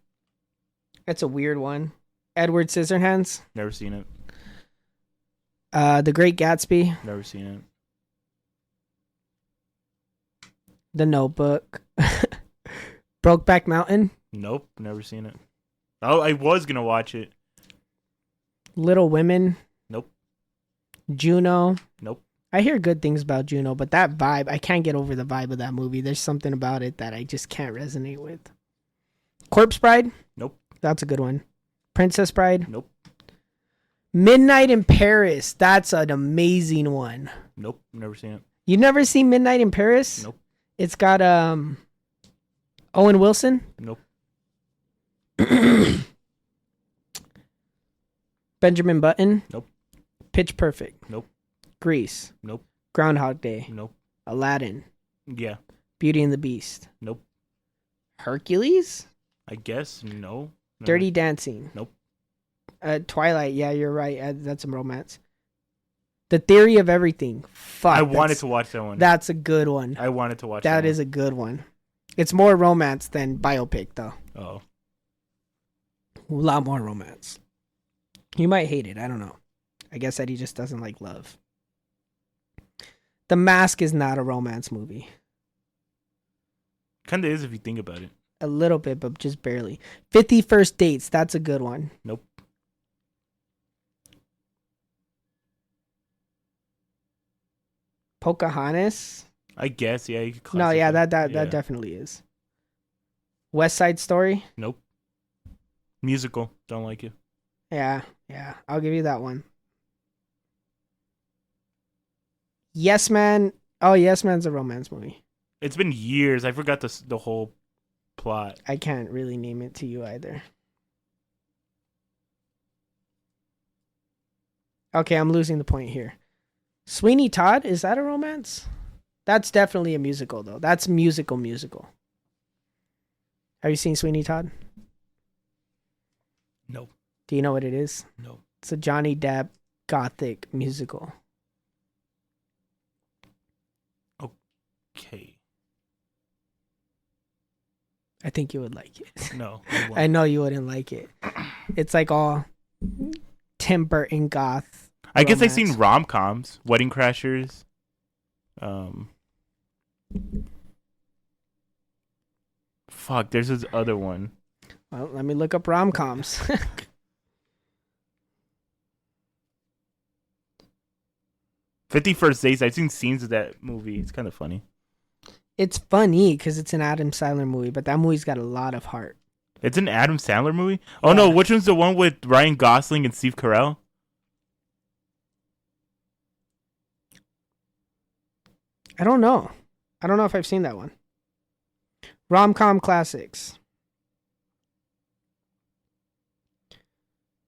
That's a weird one. Edward Scissorhands. Never seen it. The Great Gatsby. Never seen it. The Notebook. Brokeback Mountain. Nope, never seen it. Oh, I was gonna watch it. Little Women. Nope. Juno. Nope. I hear good things about Juno, but that vibe, I can't get over the vibe of that movie. There's something about it that I just can't resonate with. Corpse Bride? Nope. That's a good one. Princess Bride? Nope. Midnight in Paris. That's an amazing one. Nope, never seen it. You never seen Midnight in Paris? Nope. It's got Owen Wilson? Nope. Benjamin Button? Nope. Pitch Perfect? Nope. Grease? Nope. Groundhog Day? Nope. Aladdin? Yeah. Beauty and the Beast? Nope. Hercules? I guess no. Dirty Dancing? Nope. Twilight? Yeah, you're right. That's some romance. The Theory of Everything? Fuck. I wanted to watch that one. That's a good one. I wanted to watch that. That is a good one. It's more romance than biopic, though. Oh. A lot more romance. You might hate it. I don't know. I guess Eddie just doesn't like love. The Mask is not a romance movie. Kind of is if you think about it. A little bit, but just barely. 50 First Dates. That's a good one. Nope. Pocahontas. I guess, yeah. You could No, yeah, classify- that definitely is. West Side Story. Nope. Musical. Don't like it. Yeah, I'll give you that one. Yes Man. Oh, Yes Man's a romance movie. It's been years. I forgot the whole plot. I can't really name it to you either. Okay, I'm losing the point here. Sweeney Todd, is that a romance? That's definitely a musical, though. That's musical. Have you seen Sweeney Todd? Nope. Do you know what it is? Nope. It's a Johnny Depp gothic musical. Okay. I think you would like it. No. I know you wouldn't like it. It's like all Tim Burton goth. I guess I've romance. seen rom-coms. Wedding Crashers. Fuck, there's this other one. Well, let me look up rom-coms. 50 First Dates. I've seen scenes of that movie. It's kind of funny. It's funny because it's an Adam Sandler movie, but that movie's got a lot of heart. It's an Adam Sandler movie? Oh, no. Which one's the one with Ryan Gosling and Steve Carell? I don't know. I don't know if I've seen that one. Rom-com classics.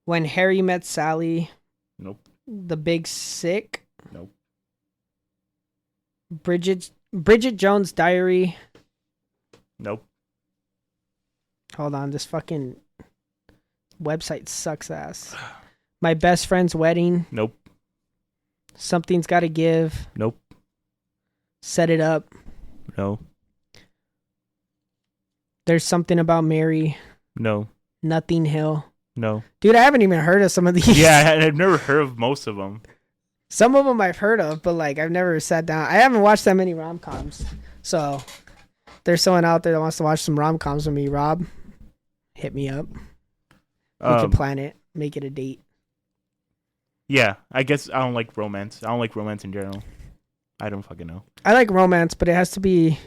When Harry Met Sally. Nope. The Big Sick. Nope. Bridget Jones' Diary. Nope. Hold on, this fucking website sucks ass. My Best Friend's Wedding. Nope. Something's Gotta Give. Nope. Set It Up. No. There's Something About Mary. No. Notting Hill. No. Dude, I haven't even heard of some of these. Yeah, I've never heard of most of them. Some of them I've heard of, but like I've never sat down. I haven't watched that many rom-coms. So there's someone out there that wants to watch some rom-coms with me, Rob. Hit me up. We can plan it. Make it a date. Yeah, I guess I don't like romance. I don't like romance in general. I don't fucking know. I like romance, but there has to be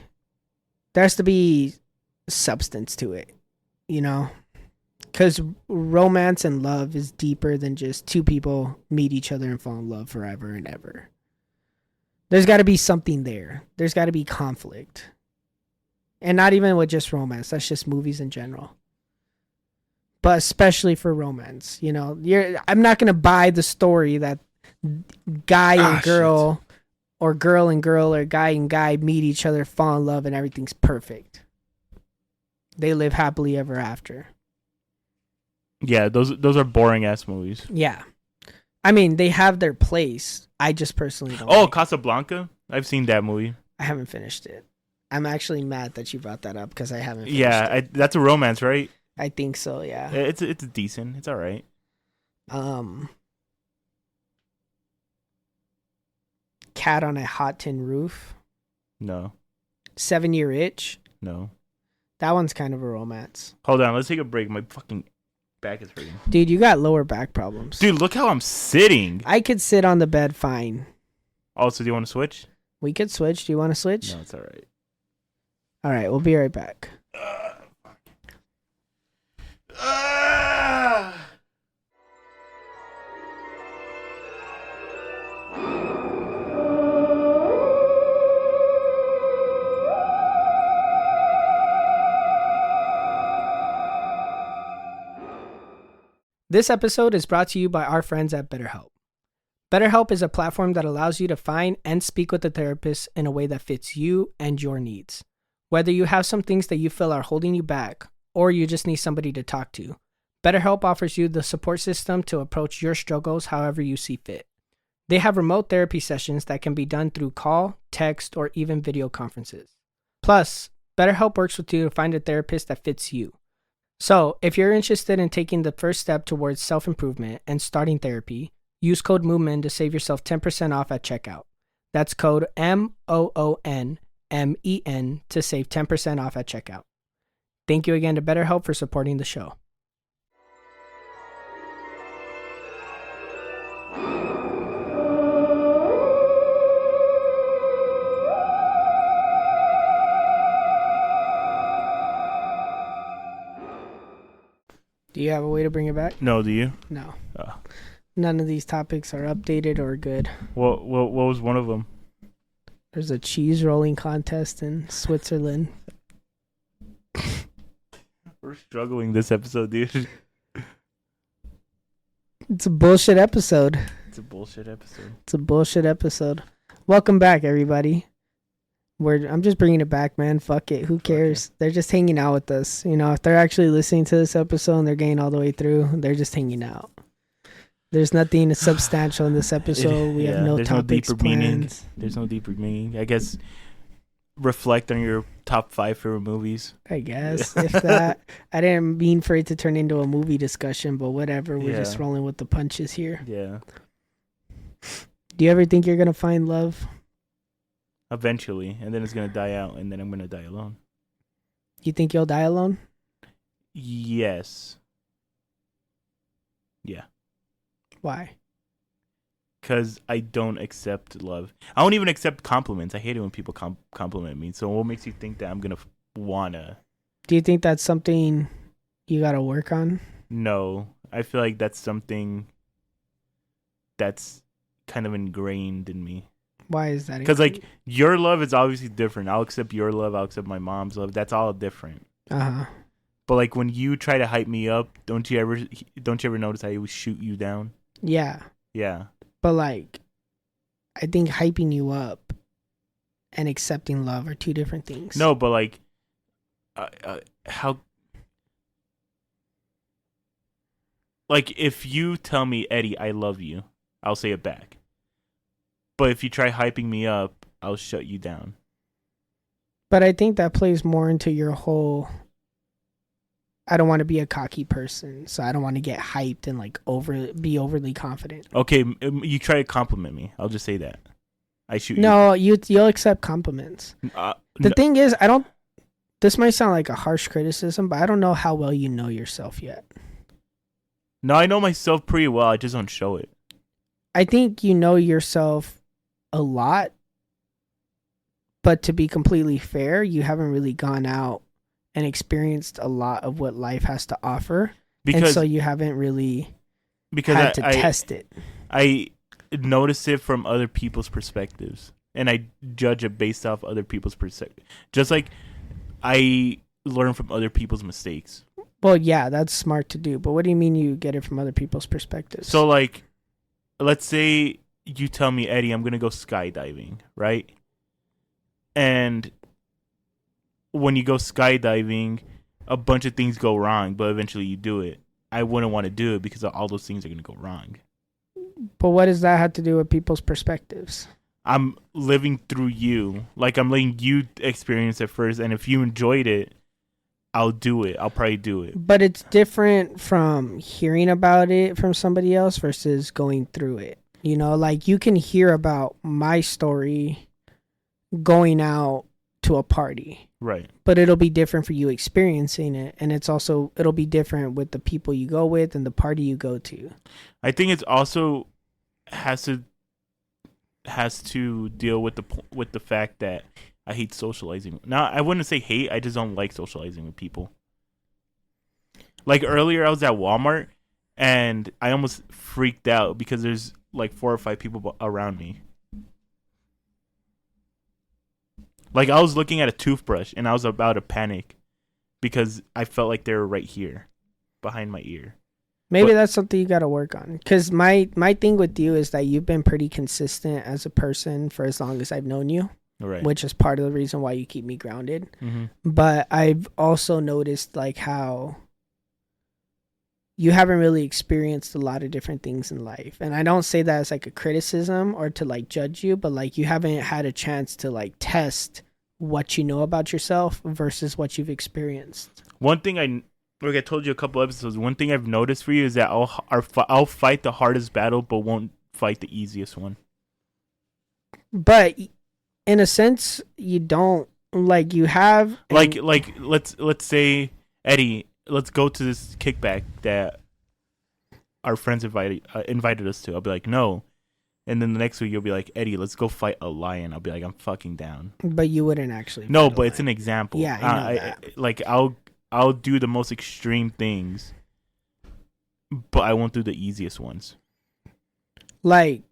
substance to it, you know? Because romance and love is deeper than just two people meet each other and fall in love forever and ever. There's got to be something there. There's got to be conflict. And not even with just romance. That's just movies in general. But especially for romance, you know? I'm not going to buy the story that guy and girl... Shit. Or girl and girl or guy and guy meet each other, fall in love, and everything's perfect. They live happily ever after. Yeah, those are boring ass movies. Yeah. I mean, they have their place. I just personally don't. Oh, like it. Casablanca? I've seen that movie. I haven't finished it. I'm actually mad that you brought that up because I haven't finished Yeah, it. that's a romance, right? I think so, yeah. It's decent. It's all right. Cat on a Hot Tin Roof. No. 7 Year Itch. No. That one's kind of a romance. Hold on, let's take a break. My fucking back is hurting. Dude, you got lower back problems. Dude, look how I'm sitting. I could sit on the bed fine. Also, do you want to switch? We could switch. Do you want to switch? No, it's all right. All right, we'll be right back. This episode is brought to you by our friends at BetterHelp. BetterHelp is a platform that allows you to find and speak with a therapist in a way that fits you and your needs. Whether you have some things that you feel are holding you back, or you just need somebody to talk to, BetterHelp offers you the support system to approach your struggles however you see fit. They have remote therapy sessions that can be done through call, text, or even video conferences. Plus, BetterHelp works with you to find a therapist that fits you. So, if you're interested in taking the first step towards self-improvement and starting therapy, use code MOOMEN to save yourself 10% off at checkout. That's code MOON to save 10% off at checkout. Thank you again to BetterHelp for supporting the show. Do you have a way to bring it back? No, do you? No. Oh. None of these topics are updated or good. What was one of them? There's a cheese rolling contest in Switzerland. We're struggling this episode, dude. It's a bullshit episode. It's a bullshit episode. It's a bullshit episode. Welcome back, everybody. I'm just bringing it back, man. Fuck it. Who cares? Okay. They're just hanging out with us. You know, if they're actually listening to this episode and they're getting all the way through, they're just hanging out. There's nothing substantial in this episode. We have no topics planned. Meaning. There's no deeper meaning. I guess reflect on your top 5 favorite movies. I guess. If that. I didn't mean for it to turn into a movie discussion, but whatever. We're just rolling with the punches here. Yeah. Do you ever think you're going to find love? Eventually. And then it's going to die out. And then I'm going to die alone. You think you'll die alone? Yes. Yeah. Why? Because I don't accept love. I don't even accept compliments. I hate it when people compliment me. So what makes you think that I'm going to wanna? Do you think that's something you got to work on? No. I feel like that's something that's kind of ingrained in me. Why is that? Because like your love is obviously different. I'll accept your love. I'll accept my mom's love. That's all different. Uh-huh. But like when you try to hype me up, don't you ever notice I always shoot you down? Yeah. Yeah. But like, I think hyping you up and accepting love are two different things. No, but like, how? Like if you tell me, Eddie, I love you, I'll say it back. But if you try hyping me up, I'll shut you down. But I think that plays more into your whole, I don't want to be a cocky person, so I don't want to get hyped and like be overly confident. Okay, you try to compliment me. I'll just say that. I shoot you. No, you'll accept compliments. The thing is, this might sound like a harsh criticism, but I don't know how well you know yourself yet. No, I know myself pretty well. I just don't show it. I think you know yourself a lot, but to be completely fair, you haven't really gone out and experienced a lot of what life has to offer, and so you haven't really had to test it. I notice it from other people's perspectives, and I judge it based off other people's perspective. Just like I learn from other people's mistakes. Well, yeah, that's smart to do, but what do you mean you get it from other people's perspectives? So, like, let's say you tell me, Eddie, I'm going to go skydiving, right? And when you go skydiving, a bunch of things go wrong, but eventually you do it. I wouldn't want to do it because all those things are going to go wrong. But what does that have to do with people's perspectives? I'm living through you. Like, I'm letting you experience it first, and if you enjoyed it, I'll do it. I'll probably do it. But it's different from hearing about it from somebody else versus going through it. You know, like you can hear about my story going out to a party. Right. But it'll be different for you experiencing it. And it'll be different with the people you go with and the party you go to. I think it's also has to deal with the fact that I hate socializing. Now, I wouldn't say hate. I just don't like socializing with people. Like earlier, I was at Walmart and I almost freaked out because there's like 4 or 5 people around me. Like I was looking at a toothbrush and I was about to panic because I felt like they were right here behind my ear. Maybe that's something you got to work on. Because my thing with you is that you've been pretty consistent as a person for as long as I've known you. Right. Which is part of the reason why you keep me grounded. Mm-hmm. But I've also noticed like how you haven't really experienced a lot of different things in life. And I don't say that as like a criticism or to like judge you, but like you haven't had a chance to like test what you know about yourself versus what you've experienced. One thing like I told you a couple episodes, one thing I've noticed for you is that I'll fight the hardest battle, but won't fight the easiest one. But in a sense, you don't like you have Like let's say, Eddie, let's go to this kickback that our friends invited us to. I'll be like, no. And then the next week you'll be like, Eddie, let's go fight a lion. I'll be like, I'm fucking down. But you wouldn't actually. No, fight a but it's lion. an example. Yeah, I know that. Like I'll do the most extreme things, but I won't do the easiest ones. Like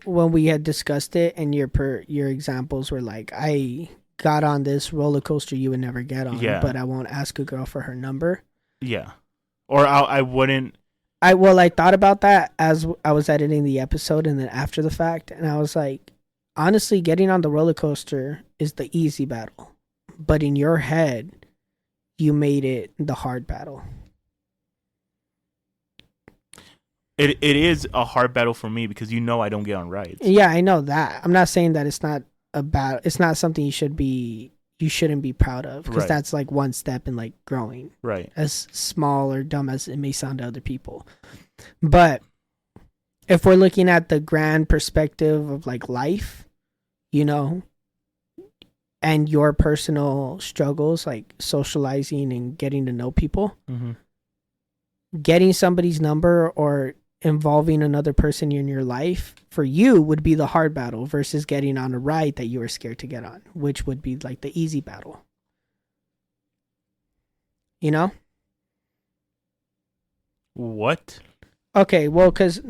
when we had discussed it, and your examples were like, I got on this roller coaster you would never get on, Yeah. but I won't ask a girl for her number. Yeah, or I wouldn't. I thought about that as I was editing the episode, and then after the fact, and I was like, honestly, getting on the roller coaster is the easy battle, but in your head, you made it the hard battle. It is a hard battle for me because I don't get on rides. Yeah, I know that. I'm not saying that it's not it's not something you shouldn't be proud of, because Right. that's like one step in like growing, Right. as small or dumb as it may sound to other people. But if we're looking at the grand perspective of like life, and your personal struggles, like socializing and getting to know people, Mm-hmm. getting somebody's number or involving another person in your life for you would be the hard battle versus getting on a ride that you were scared to get on, which would be like the easy battle. What? Okay, well, because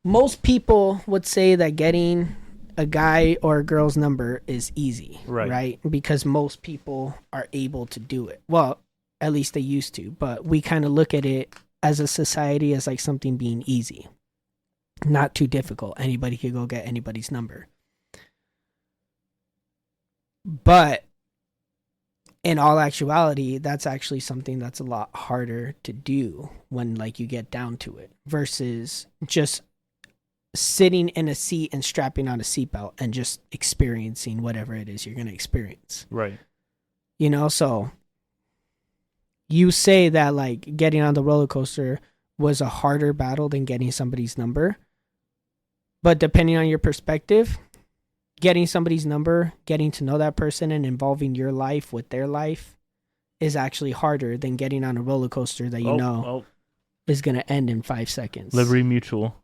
most people would say that getting a guy or a girl's number is easy, right? Because most people are able to do it. Well, at least they used to, but we kind of look at it as a society as like something being easy, not too difficult. Anybody could go get anybody's number. But in all actuality, that's actually something that's a lot harder to do when like you get down to it, versus just sitting in a seat and strapping on a seatbelt and just experiencing whatever it is you're going to experience. Right. So you say that like getting on the roller coaster was a harder battle than getting somebody's number. But depending on your perspective, getting somebody's number, getting to know that person and involving your life with their life is actually harder than getting on a roller coaster that is going to end in 5 seconds. Liberty Mutual.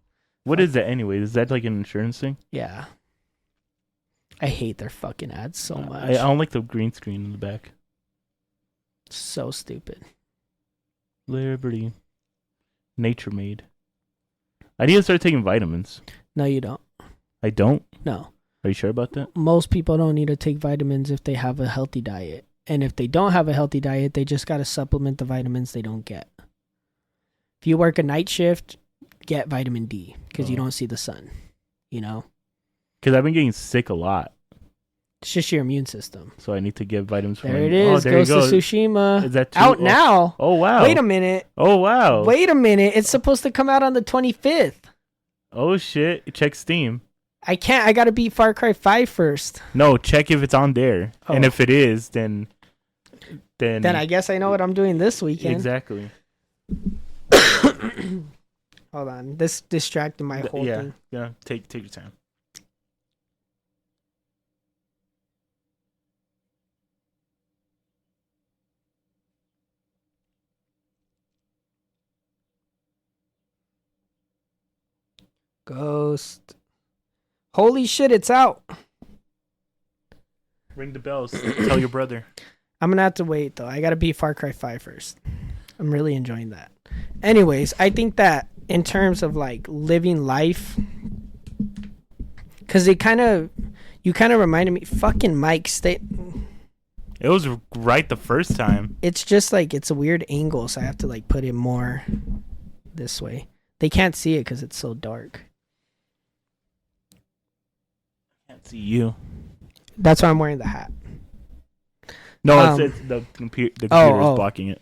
What is that anyway? Is that like an insurance thing? Yeah. I hate their fucking ads so much. I don't like the green screen in the back. So stupid. Liberty. Nature Made. I need to start taking vitamins. No, you don't. I don't? No. Are you sure about that? Most people don't need to take vitamins if they have a healthy diet. And if they don't have a healthy diet, they just got to supplement the vitamins they don't get. If you work a night shift, get vitamin D because you don't see the sun, Because I've been getting sick a lot. It's just your immune system. So I need to get vitamins from There it is. Oh, there Ghost you go. of Tsushima. Is that out now? Oh, wow. Wait a minute. Oh, wow. Wait a minute. It's supposed to come out on the 25th. Oh, shit. Check Steam. I can't. I got to beat Far Cry 5 first. No, check if it's on there. Oh. And if it is, then I guess I know what I'm doing this weekend. Exactly. Hold on. This distracted my whole thing. Yeah. Take your time. Ghost. Holy shit, it's out. Ring the bells. Tell your brother. I'm going to have to wait, though. I got to beat Far Cry 5 first. I'm really enjoying that. Anyways, I think that in terms of like living life, because you kind of reminded me, fucking Mike, It was right the first time. it's just like, it's a weird angle, so I have to like put it more this way. They can't see it because it's so dark. Can't see you. That's why I'm wearing the hat. No, it's the computer. The computer is blocking it.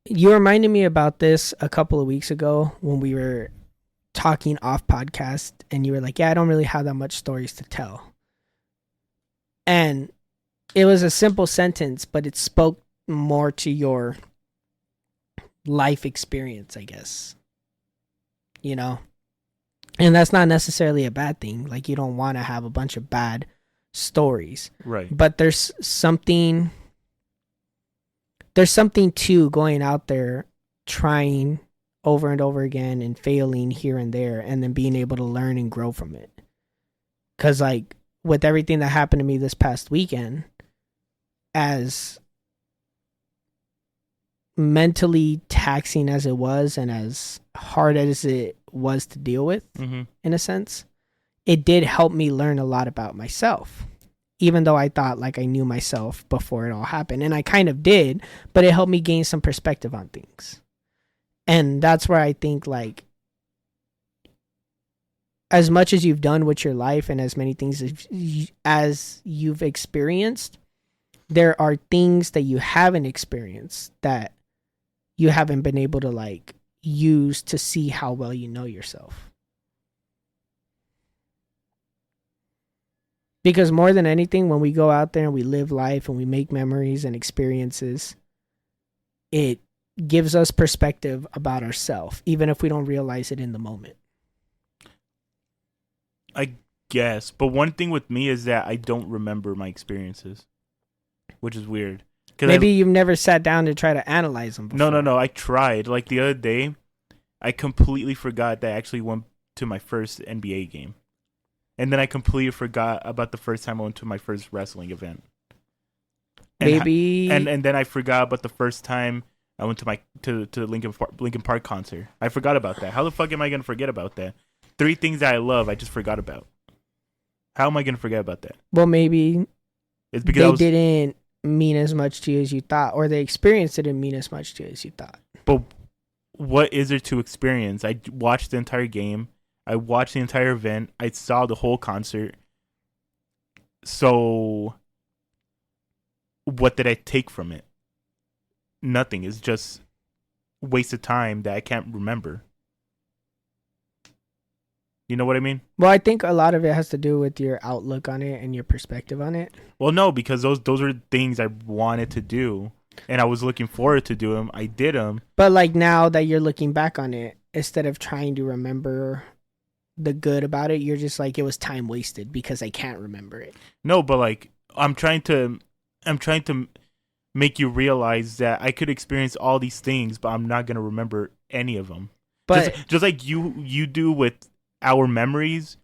You reminded me about this a couple of weeks ago when we were talking off podcast, and you were like, yeah, I don't really have that much stories to tell. And it was a simple sentence, but it spoke more to your life experience, I guess. And that's not necessarily a bad thing. Like, you don't want to have a bunch of bad stories. Right. But there's something to going out there, trying over and over again and failing here and there, and then being able to learn and grow from it. Because, like, with everything that happened to me this past weekend, as mentally taxing as it was and as hard as it was to deal with, Mm-hmm. in a sense, it did help me learn a lot about myself. Even though I thought like I knew myself before it all happened, and I kind of did, but it helped me gain some perspective on things. And that's where I think, like, as much as you've done with your life and as many things as you've experienced, there are things that you haven't experienced that you haven't been able to, like, use to see how well you know yourself. Because more than anything, when we go out there and we live life and we make memories and experiences, it gives us perspective about ourselves, even if we don't realize it in the moment. I guess. But one thing with me is that I don't remember my experiences, which is weird. Maybe you've never sat down to try to analyze them before. No. I tried. Like, the other day, I completely forgot that I actually went to my first NBA game. And then I completely forgot about the first time I went to my first wrestling event. And then I forgot about the first time I went to the Linkin Park concert. I forgot about that. How the fuck am I gonna forget about that? 3 things that I love, I just forgot about. How am I gonna forget about that? Well, maybe it's because they didn't mean as much to you as you thought, or the experience didn't mean as much to you as you thought. But what is there to experience? I watched the entire game. I watched the entire event. I saw the whole concert. So, what did I take from it? Nothing. It's just wasted time that I can't remember. You know what I mean? Well, I think a lot of it has to do with your outlook on it and your perspective on it. Well, no, because those are things I wanted to do, and I was looking forward to do them. I did them. But, like, now that you're looking back on it, instead of trying to remember the good about it, you're just like, it was time wasted because I can't remember it. No, but, like, I'm trying to make you realize that I could experience all these things, but I'm not gonna remember any of them. But just like you do with our memories,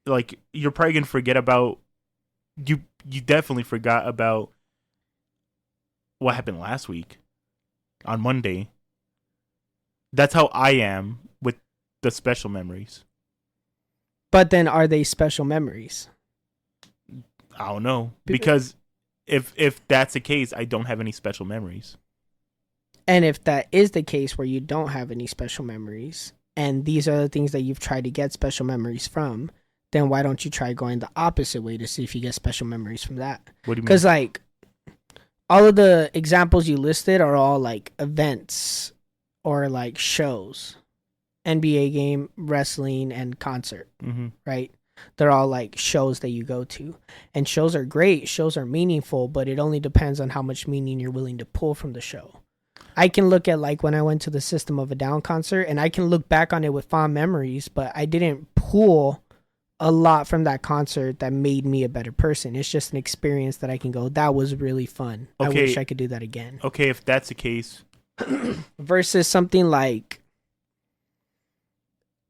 like, you're probably gonna forget about you definitely forgot about what happened last week on Monday. That's how I am with the special memories. But then, are they special memories? I don't know, because if that's the case, I don't have any special memories. And if that is the case, where you don't have any special memories, and these are the things that you've tried to get special memories from, then why don't you try going the opposite way to see if you get special memories from that? What do you mean? Because, like, all of the examples you listed are all, like, events or, like, shows. NBA game, wrestling, and concert, right? They're all, like, shows that you go to. And shows are great. Shows are meaningful, but it only depends on how much meaning you're willing to pull from the show. I can look at, like, when I went to the System of a Down concert, and I can look back on it with fond memories, but I didn't pull a lot from that concert that made me a better person. It's just an experience that I can go, that was really fun. Okay. I wish I could do that again. Okay, if that's the case. Versus something like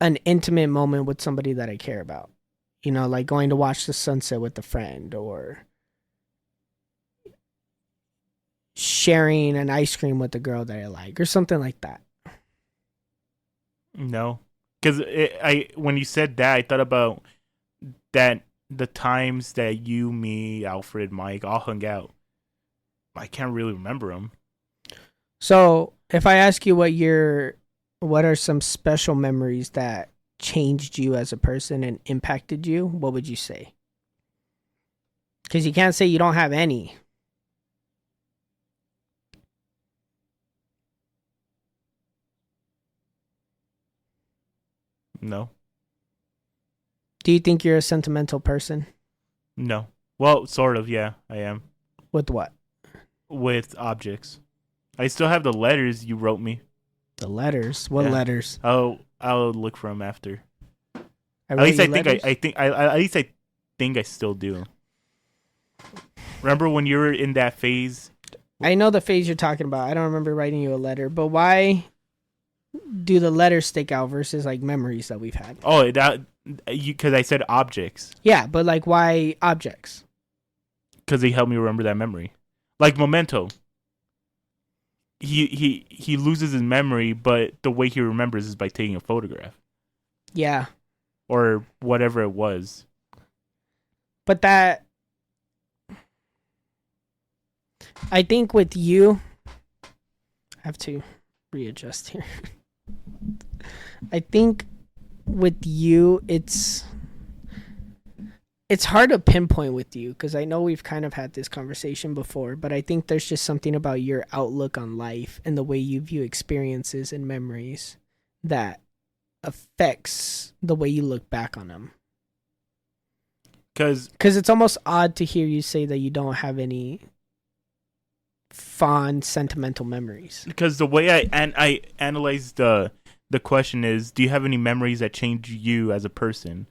an intimate moment with somebody that I care about. You know, like going to watch the sunset with a friend, or sharing an ice cream with a girl that I like, or something like that. No, because when you said that, I thought about that the times that you, me, Alfred, Mike all hung out. I can't really remember them. So if I ask you what are some special memories that changed you as a person and impacted you, what would you say? Because you can't say you don't have any. No. Do you think you're a sentimental person? No. Well, sort of, yeah, I am. With what? With objects. I still have the letters you wrote me. The letters? What letters? I'll look for them after. At least I think I still do. Remember when you were in that phase? I know the phase you're talking about. I don't remember writing you a letter, but why do the letters stick out versus like memories that we've had? Oh, because I said objects. Yeah, but like why objects? Because they help me remember that memory. Like Memento. He loses his memory, but the way he remembers is by taking a photograph. Yeah. Or whatever it was. But that, I think with you, I have to readjust here. I think with you, it's hard to pinpoint with you because I know we've kind of had this conversation before, but I think there's just something about your outlook on life and the way you view experiences and memories that affects the way you look back on them. Because it's almost odd to hear you say that you don't have any fond, sentimental memories. Because the way I analyze the question is, do you have any memories that change you as a person?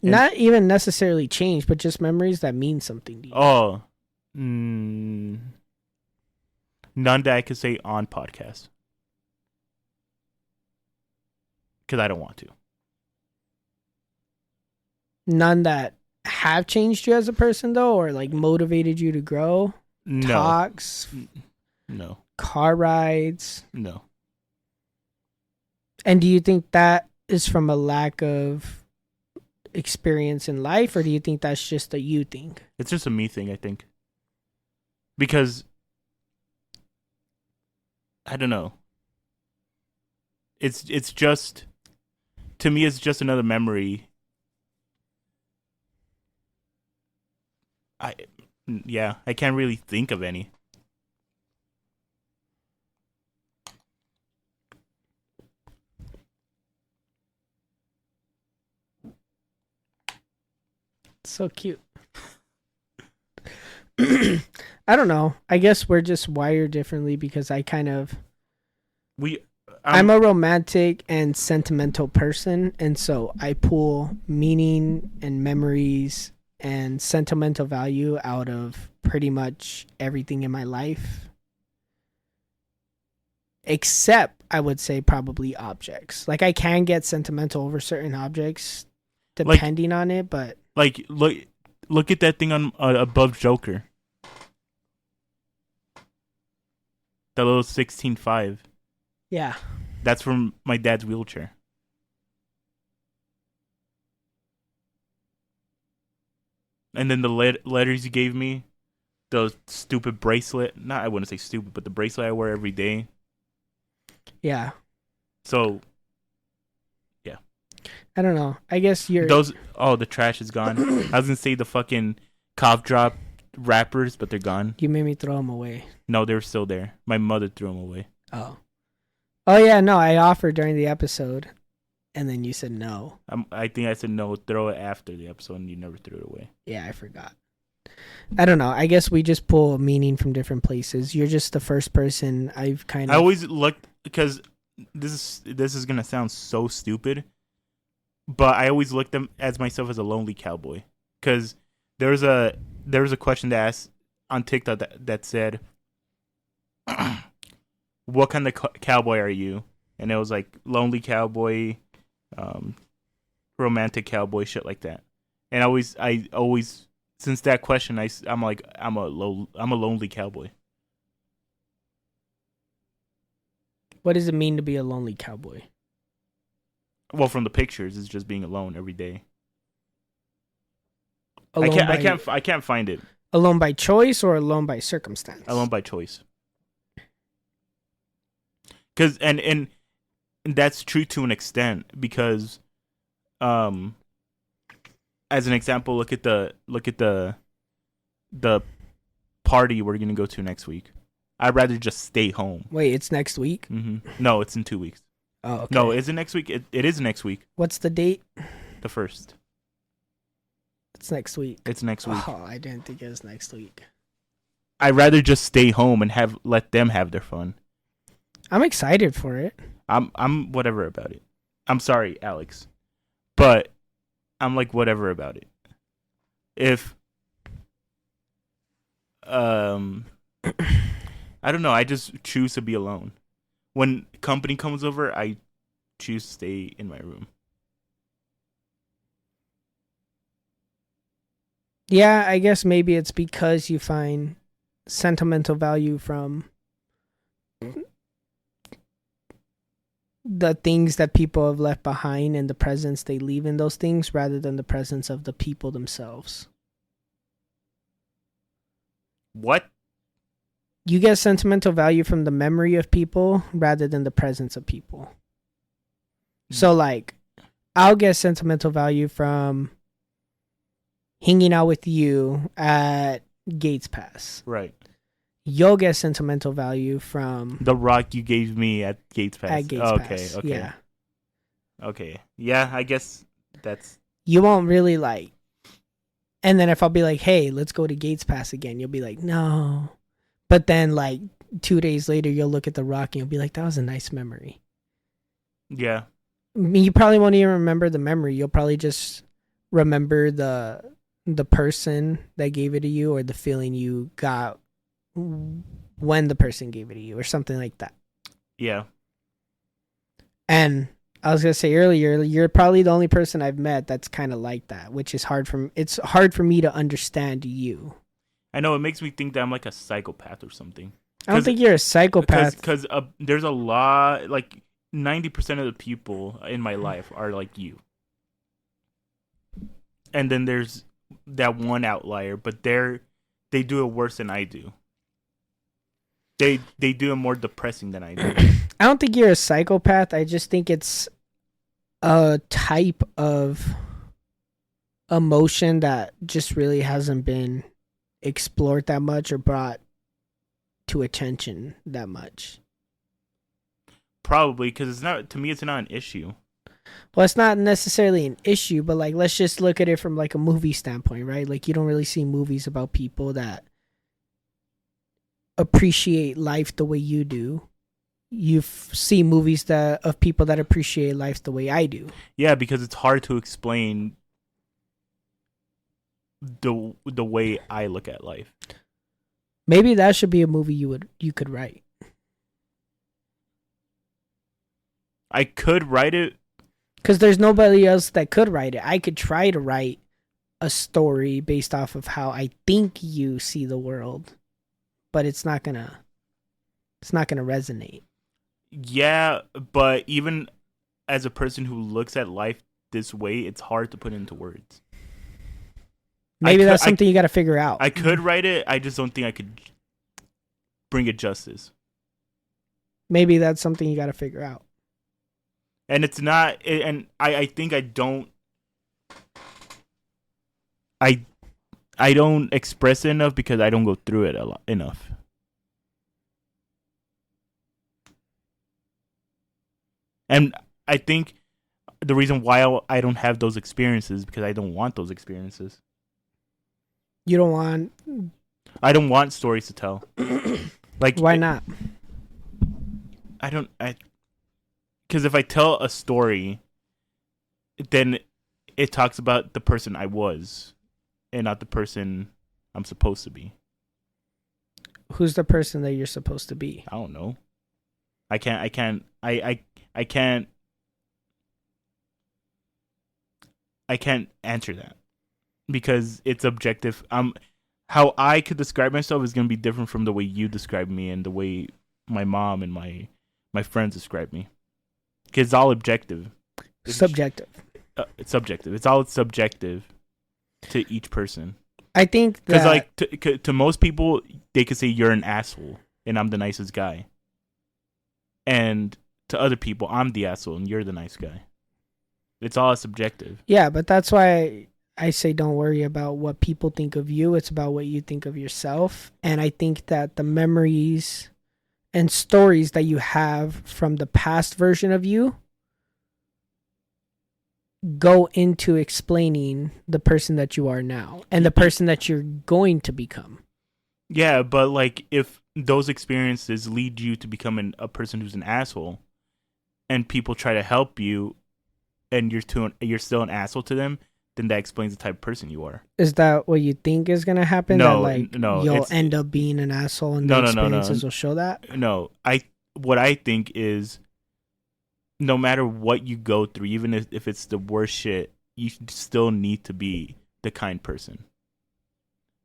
Not even necessarily change, but just memories that mean something to you. Oh. None that I could say on podcast. Because I don't want to. None that have changed you as a person, though, or like motivated you to grow? No. Talks? No. Car rides? No. And do you think that is from a lack of experience in life, or do you think that's just a you thing? It's just a me thing, I think. Because I don't know. It's just, to me, it's just another memory. I can't really think of any. So cute. I don't know. I guess we're just wired differently because I'm a romantic and sentimental person, and so I pull meaning and memories and sentimental value out of pretty much everything in my life. Except, I would say, probably objects. Like, I can get sentimental over certain objects depending on it, but... Like, look at that thing on above Joker. That little 16.5. Yeah. That's from my dad's wheelchair. And then the letters you gave me, the stupid bracelet. I wouldn't say stupid, but the bracelet I wear every day. Yeah. So, yeah. I don't know. I guess the trash is gone. I was going to say the fucking cough drop wrappers, but they're gone. You made me throw them away. No, they were still there. My mother threw them away. Oh, yeah, no, I offered during the episode, and then you said no. I think I said no, throw it after the episode, and you never threw it away. Yeah, I forgot. I don't know. I guess we just pull meaning from different places. You're just the first person I've kind of... I always looked, because this is going to sound so stupid, but I always looked as myself as a lonely cowboy. Because there was a question that asked on TikTok that said... what kind of cowboy are you? And it was like lonely cowboy, romantic cowboy, shit like that. And I always since that question, I'm like I'm a lonely cowboy. What does it mean to be a lonely cowboy? Well, from the pictures, it's just being alone every day. I can't find it. Alone by choice or alone by circumstance? Alone by choice. Because and that's true to an extent, because as an example, look at the party we're gonna go to next week. I'd rather just stay home. Wait, it's next week? Mm-hmm. No, it's in 2 weeks. Oh, okay. No, is it next week? It is next week. What's the date? The 1st. It's next week. It's next week. Oh, I didn't think it was next week. I'd rather just stay home and let them have their fun. I'm excited for it. I'm whatever about it. I'm sorry, Alex, but I'm like whatever about it. If I don't know, I just choose to be alone. When company comes over, I choose to stay in my room. Yeah, I guess maybe it's because you find sentimental value from the things that people have left behind and the presence they leave in those things rather than the presence of the people themselves. What? You get sentimental value from the memory of people rather than the presence of people. So, like, I'll get sentimental value from hanging out with you at Gates Pass. Right. You'll get sentimental value from The rock you gave me at Gates Pass. at Gates Pass. Okay. Yeah. Okay. Yeah, I guess that's... You won't really like... And then if I'll be like, hey, let's go to Gates Pass again, you'll be like, no. But then, like, 2 days later, you'll look at the rock and you'll be like, that was a nice memory. Yeah. I mean, you probably won't even remember the memory. You'll probably just remember the person that gave it to you or the feeling you got when the person gave it to you or something like that. Yeah. And I was going to say earlier, you're probably the only person I've met that's kind of like that, which is it's hard for me to understand you. I know, it makes me think that I'm like a psychopath or something. I don't think you're a psychopath. Because there's a lot, like 90% of the people in my life are like you. And then there's that one outlier, but they do it worse than I do. They do it more depressing than I do. I don't think you're a psychopath. I just think it's a type of emotion that just really hasn't been explored that much or brought to attention that much. Probably, because to me it's not an issue. Well, it's not necessarily an issue, but like let's just look at it from like a movie standpoint, right? Like you don't really see movies about people that appreciate life the way you do. You see movies of people that appreciate life the way I do. Yeah, because it's hard to explain the way I look at life. Maybe that should be a movie you could write. I could write it. Because there's nobody else that could write it. I could try to write a story based off of how I think you see the world, but it's not gonna resonate. Yeah, but even as a person who looks at life this way, it's hard to put into words. Maybe that's something you got to figure out. I could write it. I just don't think I could bring it justice. Maybe that's something you got to figure out. And it's not, and I think I don't express it enough because I don't go through it enough. And I think the reason why I don't have those experiences is because I don't want those experiences. You don't want... I don't want stories to tell. Like, why not? Because if I tell a story, then it talks about the person I was and not the person I'm supposed to be. Who's the person that you're supposed to be? I don't know. I can't answer that because it's objective. How I could describe myself is going to be different from the way you describe me and the way my mom and my friends describe me. Because it's all objective. Subjective. It's subjective. It's all subjective to each person. I think that... Because like to most people, they could say you're an asshole and I'm the nicest guy. And to other people, I'm the asshole and you're the nice guy. It's all subjective. Yeah, but that's why I say don't worry about what people think of you. It's about what you think of yourself. And I think that the memories and stories that you have from the past version of you go into explaining the person that you are now and the person that you're going to become. Yeah, but like if those experiences lead you to becoming a person who's an asshole and people try to help you and you're still an asshole to them, then that explains the type of person you are. Is that what you think is gonna happen? No, that, no, you'll it's- end up being an asshole, and No, the no, no, no. experiences will show that. No, what I think is, no matter what you go through, even if it's the worst shit, you still need to be the kind person.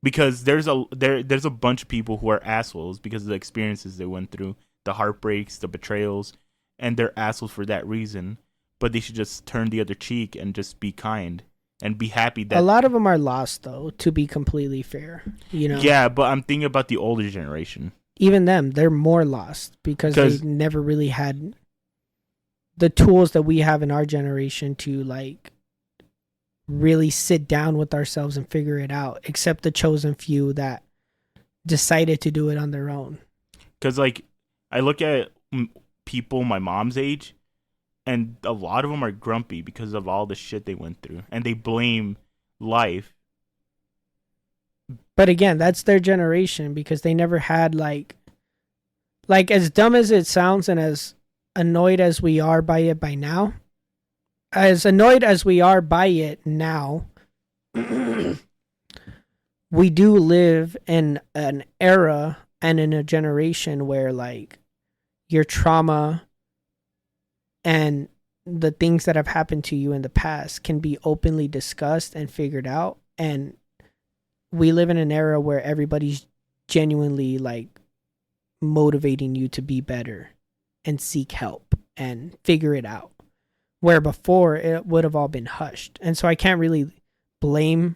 Because there's a bunch of people who are assholes because of the experiences they went through, the heartbreaks, the betrayals, and they're assholes for that reason. But they should just turn the other cheek and just be kind and be happy that A lot of them are lost, though. To be completely fair, Yeah, but I'm thinking about the older generation. even them, they're more lost because they never really had the tools that we have in our generation to like really sit down with ourselves and figure it out, except the chosen few that decided to do it on their own. Because like I look at people my mom's age, and a lot of them are grumpy because of all the shit they went through, and they blame life. But again, that's their generation because they never had like as dumb as it sounds and as annoyed as we are by it by now, we do live in an era and in a generation where like your trauma and the things that have happened to you in the past can be openly discussed and figured out. And we live in an era where everybody's genuinely like motivating you to be better and seek help and figure it out, where before it would have all been hushed. And so I can't really blame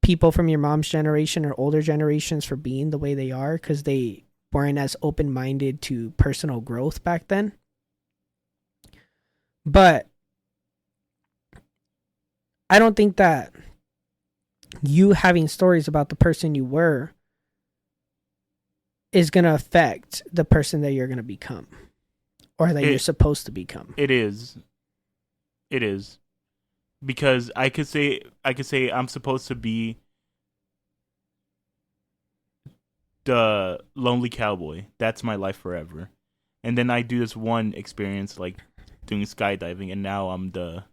people from your mom's generation or older generations for being the way they are, because they weren't as open-minded to personal growth back then. But I don't think that you having stories about the person you were is going to affect the person that you're going to become, or that you're supposed to become. It is. Because I could say I'm supposed to be the lonely cowboy. That's my life forever. And then I do this one experience like doing skydiving, and now I'm the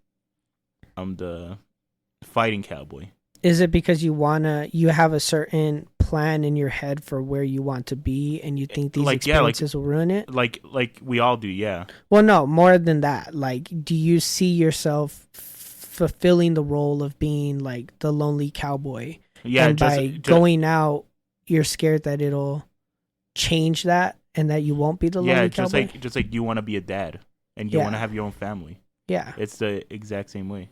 fighting cowboy. Is it because you have a certain plan in your head for where you want to be, and you think these experiences will ruin it? Like we all do, yeah. Well, no, more than that. Like, do you see yourself fulfilling the role of being like the lonely cowboy? Yeah, and by going out, you're scared that it'll change that and that you won't be the lonely cowboy? Yeah, just like you want to be a dad and you want to have your own family. Yeah. It's the exact same way.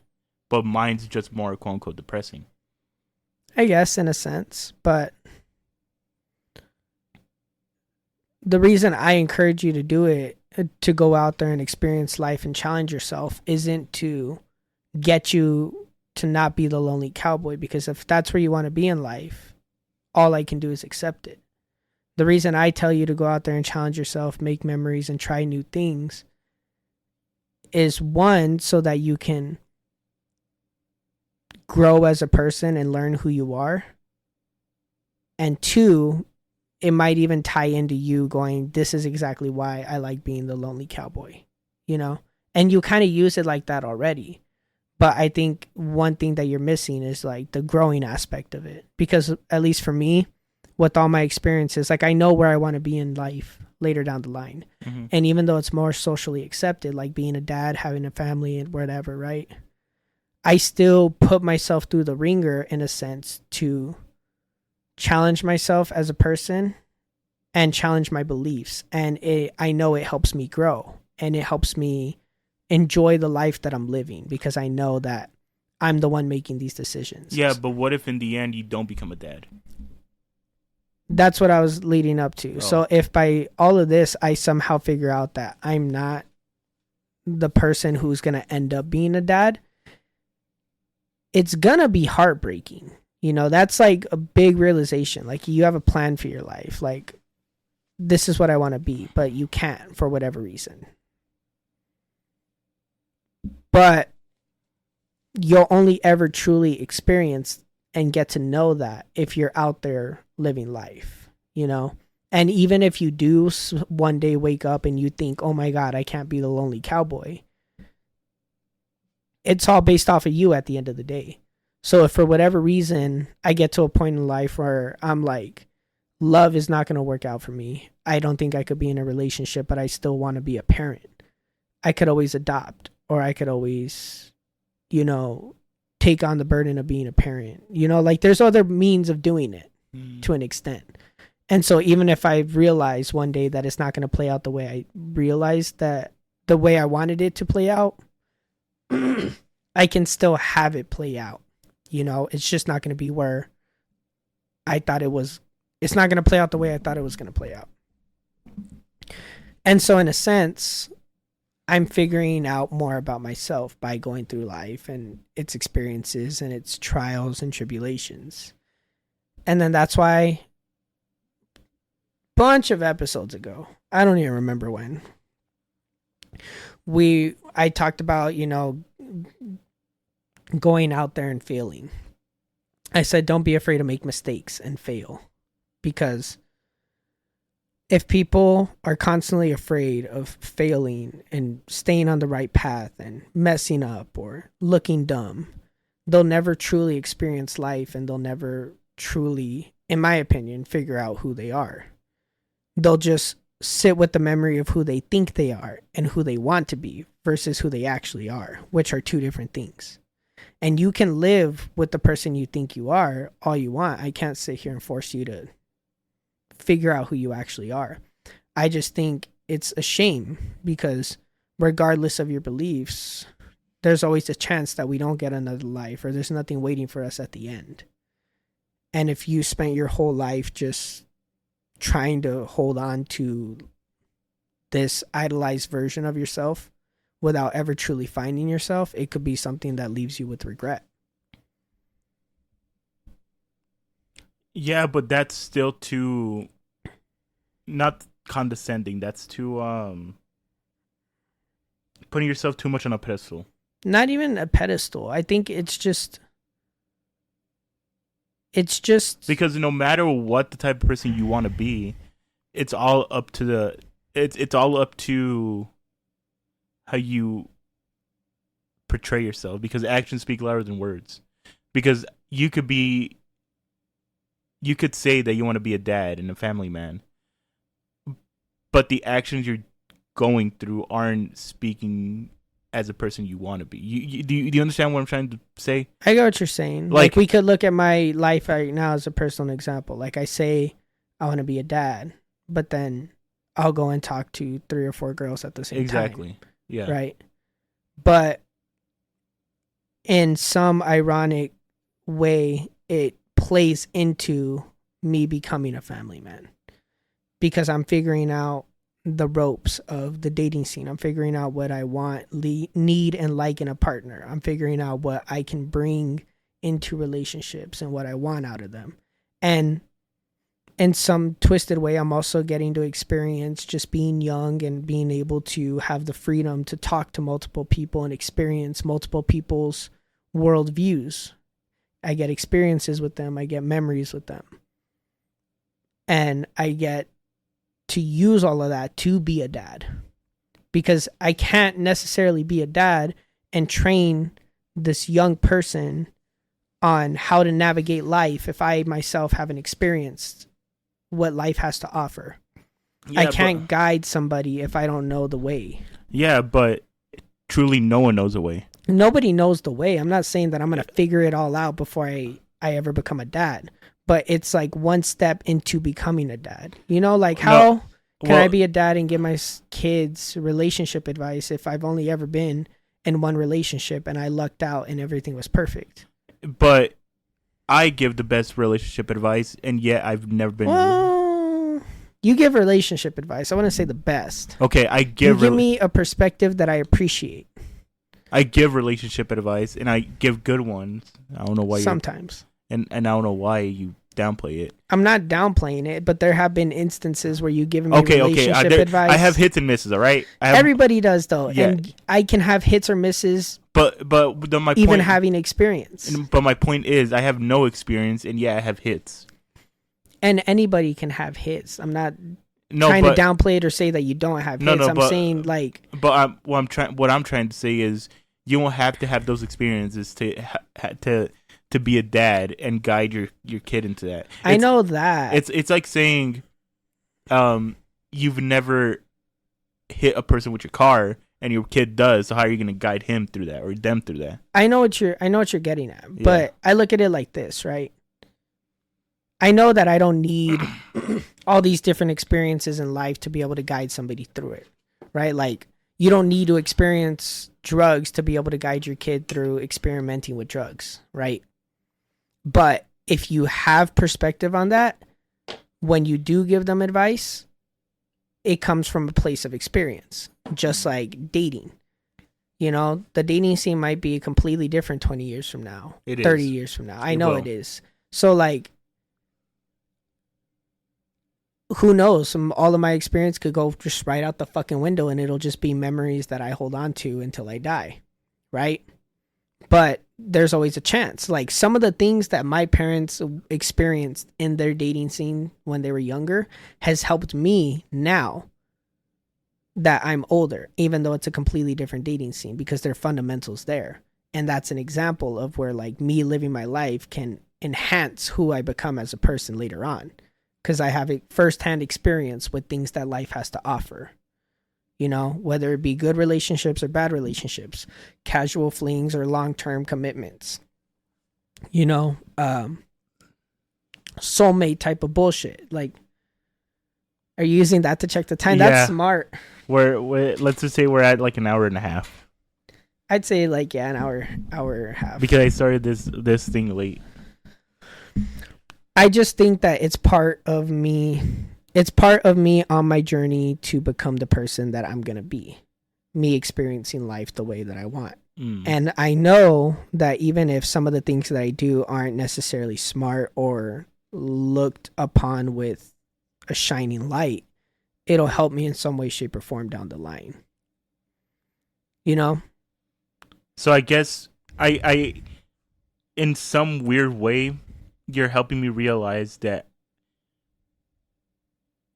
But mine's just more quote unquote depressing. I guess in a sense, but the reason I encourage you to do it, to go out there and experience life and challenge yourself, isn't to get you to not be the lonely cowboy, because if that's where you want to be in life, all I can do is accept it. The reason I tell you to go out there and challenge yourself, make memories, and try new things is, one, so that you can grow as a person and learn who you are. And two, it might even tie into you going, this is exactly why I like being the lonely cowboy, And you kind of use it like that already. But I think one thing that you're missing is like the growing aspect of it. Because at least for me, with all my experiences, like I know where I want to be in life later down the line. Mm-hmm. And even though it's more socially accepted, like being a dad, having a family and whatever, right? I still put myself through the ringer in a sense to challenge myself as a person and challenge my beliefs. And I know it helps me grow, and it helps me enjoy the life that I'm living, because I know that I'm the one making these decisions. Yeah, but what if in the end you don't become a dad? That's what I was leading up to. Oh. So if by all of this I somehow figure out that I'm not the person who's going to end up being a dad, it's going to be heartbreaking. That's like a big realization. Like, you have a plan for your life. Like, this is what I want to be, but you can't for whatever reason. But you'll only ever truly experience and get to know that if you're out there living life, And even if you do one day wake up and you think, oh my God, I can't be the lonely cowboy, it's all based off of you at the end of the day. So if for whatever reason I get to a point in life where I'm like, love is not going to work out for me, I don't think I could be in a relationship, but I still want to be a parent, I could always adopt, or I could always, take on the burden of being a parent. Like there's other means of doing it to an extent. And so even if I realize one day that it's not going to play out the way I realized that the way I wanted it to play out, I can still have it play out. It's just not going to be where I thought it was. It's not going to play out the way I thought it was going to play out. And so in a sense, I'm figuring out more about myself by going through life and its experiences and its trials and tribulations. And then that's why bunch of episodes ago, I don't even remember when, I talked about, going out there and failing. I said, don't be afraid to make mistakes and fail. Because if people are constantly afraid of failing and staying on the right path and messing up or looking dumb, they'll never truly experience life, and they'll never truly, in my opinion, figure out who they are. They'll just sit with the memory of who they think they are and who they want to be versus who they actually are, which are two different things. And you can live with the person you think you are all you want. I can't sit here and force you to figure out who you actually are. I just think it's a shame because regardless of your beliefs, there's always a chance that we don't get another life, or there's nothing waiting for us at the end. And if you spent your whole life just trying to hold on to this idolized version of yourself without ever truly finding yourself, it could be something that leaves you with regret. Yeah, but that's still too not condescending. That's too putting yourself too much on a pedestal. Not even a pedestal. I think it's just because no matter what the type of person you want to be, it's all up to it's all up to how you portray yourself, because actions speak louder than words. Because you could say that you want to be a dad and a family man, but the actions you're going through aren't speaking as a person you want to be. Do you understand what I'm trying to say? I get what you're saying. Like we could look at my life right now as a personal example. Like I say I want to be a dad, but then I'll go and talk to 3 or 4 girls at the same time. Exactly. Yeah. Right. But in some ironic way, it plays into me becoming a family man, because I'm figuring out the ropes of the dating scene. I'm figuring out what I want, need, and like in a partner. I'm figuring out what I can bring into relationships and what I want out of them. And in some twisted way, I'm also getting to experience just being young and being able to have the freedom to talk to multiple people and experience multiple people's worldviews. I get experiences with them. I get memories with them. And I get to use all of that to be a dad, because I can't necessarily be a dad and train this young person on how to navigate life if I myself haven't experienced what life has to offer. Yeah, I can't guide somebody if I don't know the way. Yeah, but truly no one knows the way. Nobody knows the way. I'm not saying that I'm going to figure it all out before I ever become a dad. But it's like one step into becoming a dad. Like how can I be a dad and give my kids relationship advice if I've only ever been in one relationship and I lucked out and everything was perfect? But I give the best relationship advice, and yet I've never been. Well, you give relationship advice. I want to say the best. Okay, I give. You give me a perspective that I appreciate. I give relationship advice, and I give good ones. I don't know why. Sometimes. And I don't know why you downplay it. I'm not downplaying it, but there have been instances where you give me relationship advice. I have hits and misses, all right? Everybody does, though. Yeah. And I can have hits or misses, but my even point, having experience. But my point is, I have no experience, and I have hits. And anybody can have hits. I'm not trying to downplay it or say that you don't have hits. I'm saying like. But what I'm trying to say is, You don't have to have those experiences to be a dad and guide your kid into that. I know that. It's like saying, you've never hit a person with your car and your kid does. So how are you going to guide him through that or them through that? I know what you're getting at, but I look at it like this, right? I know that I don't need all these different experiences in life to be able to guide somebody through it, right? Like, you don't need to experience drugs to be able to guide your kid through experimenting with drugs, right? But if you have perspective on that, when you do give them advice, it comes from a place of experience, just like dating. You know, the dating scene might be completely different 20 years from now, 30 years from now. I know it is. So, like, who knows? All of my experience could go just right out the fucking window, and it'll just be memories that I hold on to until I die, right? But there's always a chance. Like, some of the things that my parents experienced in their dating scene when they were younger has helped me now that I'm older, even though it's a completely different dating scene, because there are fundamentals there. And that's an example of where, like, me living my life can enhance who I become as a person later on, because I have a firsthand experience with things that life has to offer. You know, whether it be good relationships or bad relationships, casual flings or long-term commitments. You know, soulmate type of bullshit. Like, are you using that to check the time? Yeah. That's smart. We're let's just say we're at like an hour and a half. I'd say like, yeah, an hour and a half. Because I started this thing late. I just think that it's part of me. It's part of me on my journey to become the person that I'm going to be. Me experiencing life the way that I want. And I know that even if some of the things that I do aren't necessarily smart or looked upon with a shining light, it'll help me in some way, shape, or form down the line. You know? So I guess I in some weird way, you're helping me realize that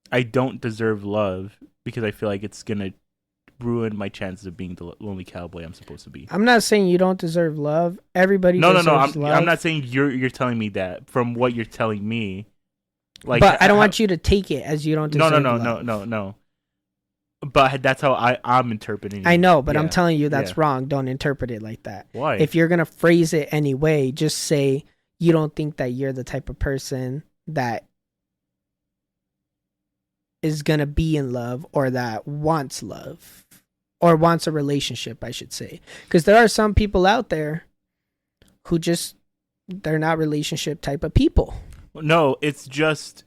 I don't deserve love because I feel like it's going to ruin my chances of being the lonely cowboy I'm supposed to be. I'm not saying you don't deserve love. Everybody deserves love. I'm not saying you're telling me that from what you're telling me. Like, but I don't want you to take it as you don't deserve love. No. But that's how I'm interpreting it. I know, but I'm telling you that's wrong. Don't interpret it like that. Why? If you're going to phrase it anyway, just say you don't think that you're the type of person that is going to be in love or that wants love or wants a relationship, I should say. Because there are some people out there who just, they're not relationship type of people. No, it's just...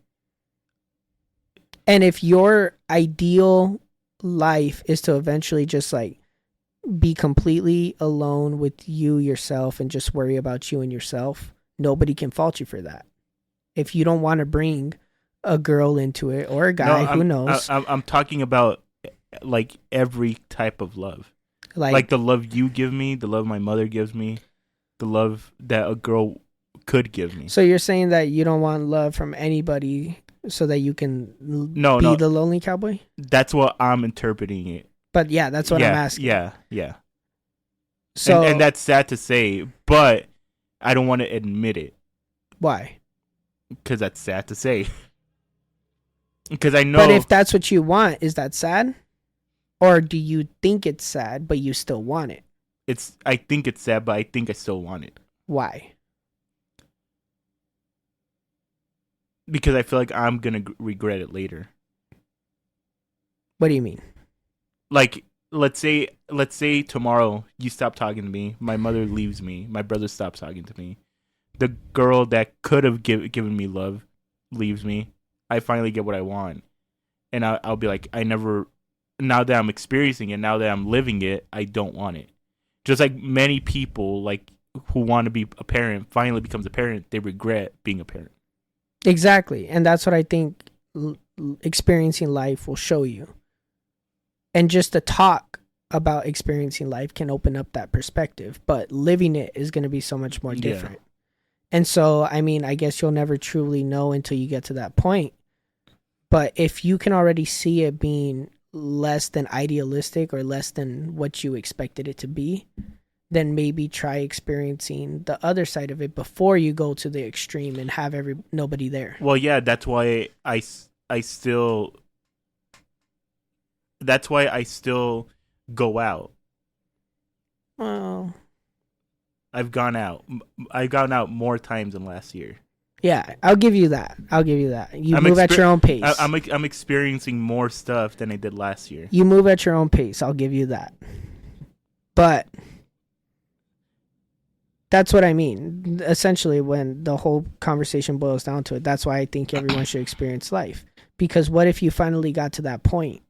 And if your ideal life is to eventually just like be completely alone with you, yourself, and just worry about you and yourself, nobody can fault you for that. If you don't want to bring a girl into it or a guy, who knows? I'm talking about like every type of love. Like the love you give me, the love my mother gives me, the love that a girl could give me. So you're saying that you don't want love from anybody so that you can be the lonely cowboy? That's what I'm interpreting it. But yeah, that's what I'm asking. Yeah. So and that's sad to say, but I don't want to admit it. Why? Because that's sad to say. Because I know. But if that's what you want, is that sad? Or do you think it's sad, but you still want it? I think it's sad, but I think I still want it. Why? Because I feel like I'm going to regret it later. What do you mean? Like, let's say tomorrow you stop talking to me, my mother leaves me, my brother stops talking to me. The girl that could have given me love leaves me. I finally get what I want. And I'll be like, now that I'm experiencing it, now that I'm living it, I don't want it. Just like many people like who want to be a parent finally becomes a parent, they regret being a parent. Exactly. And that's what I think experiencing life will show you. And just to talk about experiencing life can open up that perspective, but living it is going to be so much more different. Yeah. And so, I mean, I guess you'll never truly know until you get to that point. But if you can already see it being less than idealistic or less than what you expected it to be, then maybe try experiencing the other side of it before you go to the extreme and have nobody there. Well, yeah, that's why I still go out. Well, I've gone out more times than last year. yeah, I'll give you that. You I'm move at your own pace. I'm experiencing more stuff than I did last year. You move at your own pace. I'll give you that. But that's what I mean. Essentially, when the whole conversation boils down to it, that's why I think everyone should experience life. Because what if you finally got to that point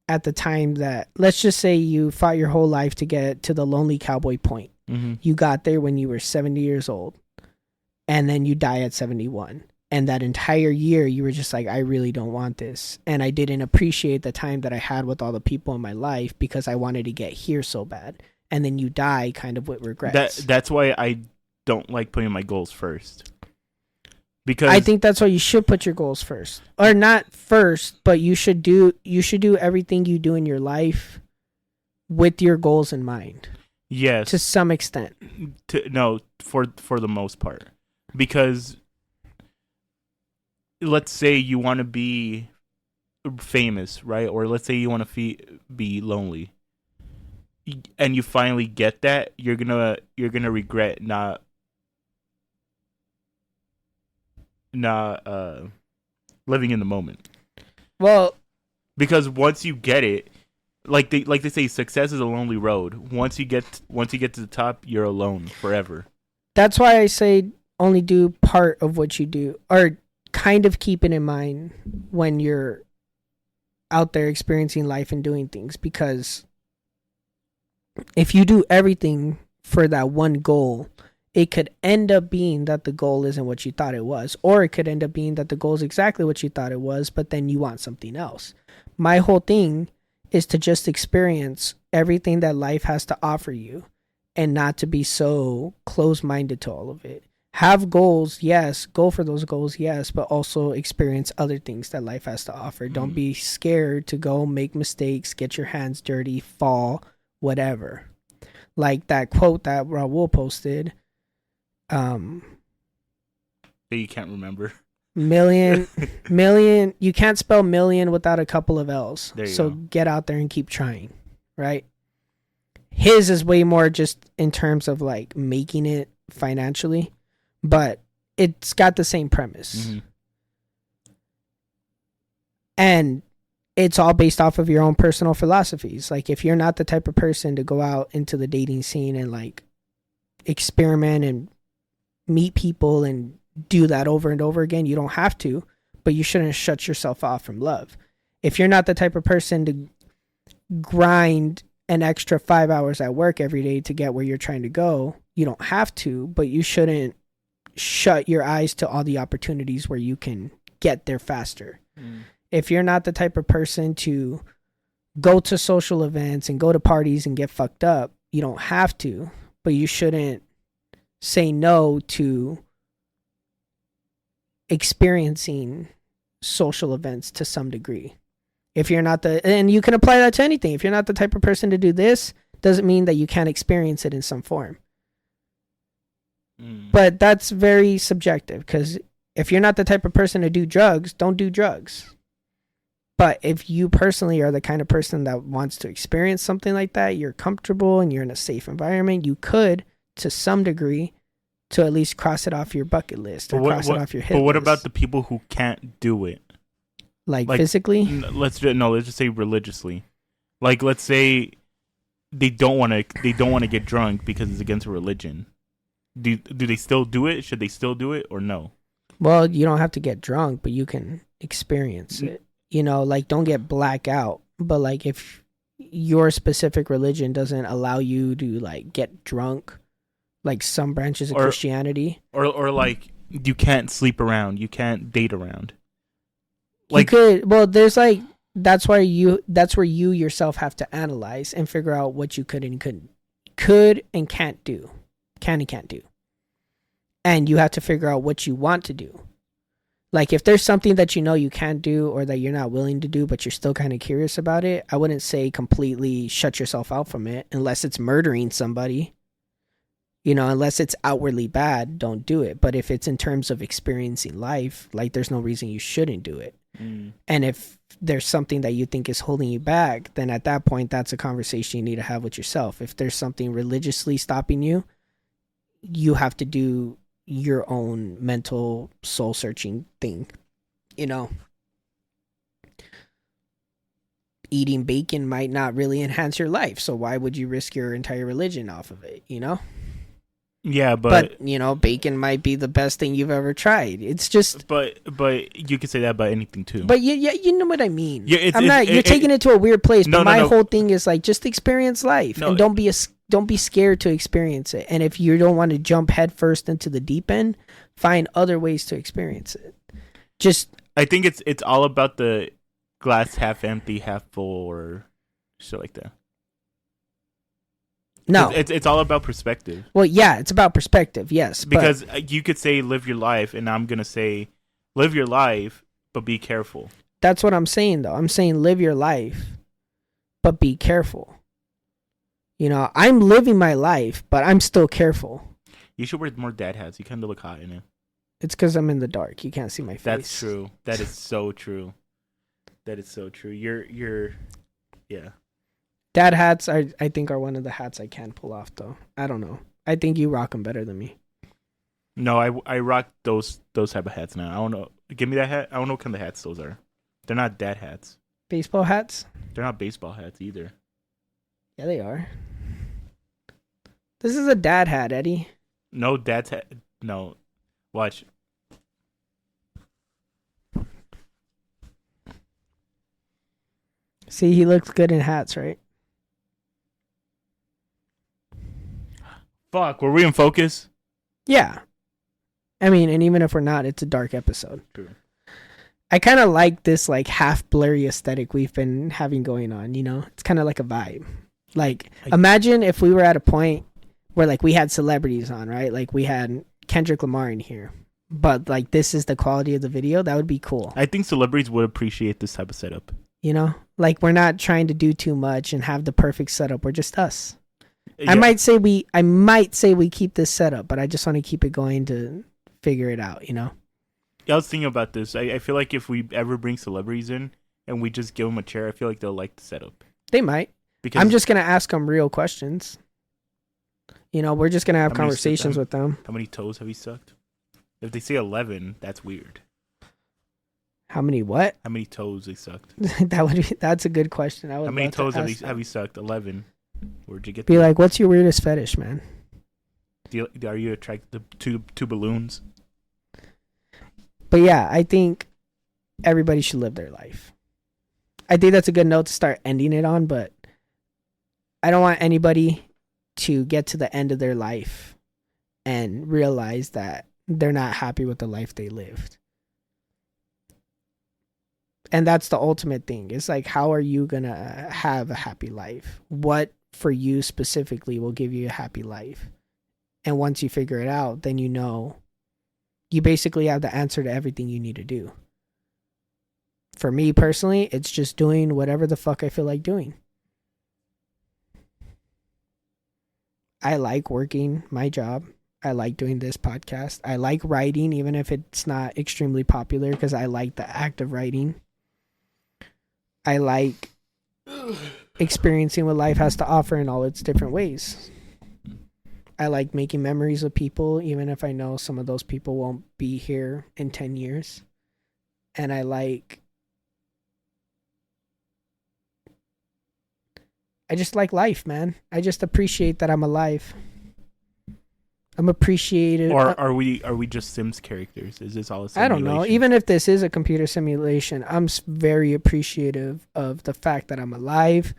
at the time that, let's just say you fought your whole life to get to the lonely cowboy point. Mm-hmm. You got there when you were 70 years old. And then you die at 71. And that entire year, you were just like, I really don't want this. And I didn't appreciate the time that I had with all the people in my life because I wanted to get here so bad. And then you die kind of with regrets. That's why I don't like putting my goals first. Because I think that's why you should put your goals first. Or not first, but you should do everything you do in your life with your goals in mind. Yes. To some extent. For the most part. Because let's say you want to be famous, right? Or let's say you want to be lonely, and you finally get that, you're gonna regret not living in the moment. Well, because once you get it, like they say, success is a lonely road. Once you get to the top, you're alone forever. That's why I say only do part of what you do, or kind of keep it in mind when you're out there experiencing life and doing things. Because if you do everything for that one goal, it could end up being that the goal isn't what you thought it was, or it could end up being that the goal is exactly what you thought it was, but then you want something else. My whole thing is to just experience everything that life has to offer you and not to be so close-minded to all of it. Have goals, yes. Go for those goals, yes. But also experience other things that life has to offer. Don't be scared to go make mistakes, get your hands dirty, fall, whatever. Like that quote that Raul posted. That you can't remember. Million. You can't spell million without a couple of L's. So get out there and keep trying, right? His is way more just in terms of like making it financially. But it's got the same premise. Mm-hmm. And it's all based off of your own personal philosophies. Like, if you're not the type of person to go out into the dating scene and like experiment and meet people and do that over and over again, you don't have to, but you shouldn't shut yourself off from love. If you're not the type of person to grind an extra 5 hours at work every day to get where you're trying to go, you don't have to, but you shouldn't shut your eyes to all the opportunities where you can get there faster. If you're not the type of person to go to social events and go to parties and get fucked up, you don't have to, but you shouldn't say no to experiencing social events to some degree. If you're not and you can apply that to anything. If you're not the type of person to do this, doesn't mean that you can't experience it in some form. But that's very subjective, because if you're not the type of person to do drugs, don't do drugs. But if you personally are the kind of person that wants to experience something like that, you're comfortable and you're in a safe environment, you could, to some degree, to at least cross it off your bucket list or cross it off your hit list. But what about the people who can't do it? Like physically? Let's just say religiously. Like, let's say they don't want to get drunk because it's against religion. Do they still do it? Should they still do it or no? Well, you don't have to get drunk, but you can experience it. You know, like, don't get blackout. But like, if your specific religion doesn't allow you to like get drunk, like some branches of Christianity, or like you can't sleep around, you can't date around. Like, you could. Well, there's like that's where you yourself have to analyze and figure out what you could and can't do. Can and can't do. And you have to figure out what you want to do. Like, if there's something that you know you can't do or that you're not willing to do, but you're still kind of curious about it, I wouldn't say completely shut yourself out from it unless it's murdering somebody. You know, unless it's outwardly bad, don't do it. But if it's in terms of experiencing life, like, there's no reason you shouldn't do it. And if there's something that you think is holding you back, then at that point, that's a conversation you need to have with yourself. If there's something religiously stopping you, you have to do your own mental soul searching thing. You know, eating bacon might not really enhance your life, so why would you risk your entire religion off of it, you know? Yeah, but you know, bacon might be the best thing you've ever tried. It's just, but you could say that about anything too. but you know what I mean. Yeah, You're taking it to a weird place. No, but no, my no. whole thing is like, just experience life, No, and don't be scared to experience it. And if you don't want to jump headfirst into the deep end, find other ways to experience it. Just, I think it's all about the glass half empty, half full, or shit like that. no. It's all about perspective. Well, yeah, it's about perspective, yes. Because you could say live your life, and I'm gonna say live your life, but be careful. That's what I'm saying, though. I'm saying live your life, but be careful. You know, I'm living my life, but I'm still careful. You should wear more dad hats. You kind of look hot in it. It's because I'm in the dark. You can't see my face. That's true. That is so true. That is so true. You're, yeah. Dad hats, I think, are one of the hats I can pull off, though. I don't know. I think you rock them better than me. No, I rock those type of hats now. I don't know. Give me that hat. I don't know what kind of hats those are. They're not dad hats. Baseball hats? They're not baseball hats either. Yeah, they are. This is a dad hat, Eddie. No, dad's hat. No. Watch. See, he looks good in hats, right? Fuck, were we in focus? Yeah. I mean, and even if we're not, it's a dark episode. True. I kind of like this, like, half blurry aesthetic we've been having going on, you know? It's kind of like a vibe. Like, imagine if we were at a point where, like, we had celebrities on, right? Like, we had Kendrick Lamar in here. But, like, this is the quality of the video. That would be cool. I think celebrities would appreciate this type of setup. You know? Like, we're not trying to do too much and have the perfect setup. We're just us. Yeah. I might say we keep this setup, but I just want to keep it going to figure it out, you know? I was thinking about this. I feel like if we ever bring celebrities in and we just give them a chair, I feel like they'll like the setup. They might. Because I'm just going to ask them real questions. You know, we're just going to have How many conversations with them. How many toes have you sucked? If they say 11, that's weird. How many what? How many toes they sucked? That's a good question. I would How many love to toes ask have you sucked? 11. Where'd you get Be that? like, what's your weirdest fetish, man? Are you attracted to balloons? But yeah, I think everybody should live their life. I think that's a good note to start ending it on, but I don't want anybody to get to the end of their life and realize that they're not happy with the life they lived. And that's the ultimate thing. It's like, how are you going to have a happy life? What for you specifically will give you a happy life? And once you figure it out, then you know you basically have the answer to everything you need to do. For me personally, it's just doing whatever the fuck I feel like doing. I like working my job. I like doing this podcast. I like writing, even if it's not extremely popular, because I like the act of writing. I like experiencing what life has to offer in all its different ways. I like making memories with people, even if I know some of those people won't be here in 10 years. And I just like life, man. I just appreciate that I'm alive. I'm appreciated. Or are we just Sims characters? Is this all a I don't simulation? know. Even if this is a computer simulation, I'm very appreciative of the fact that I'm alive,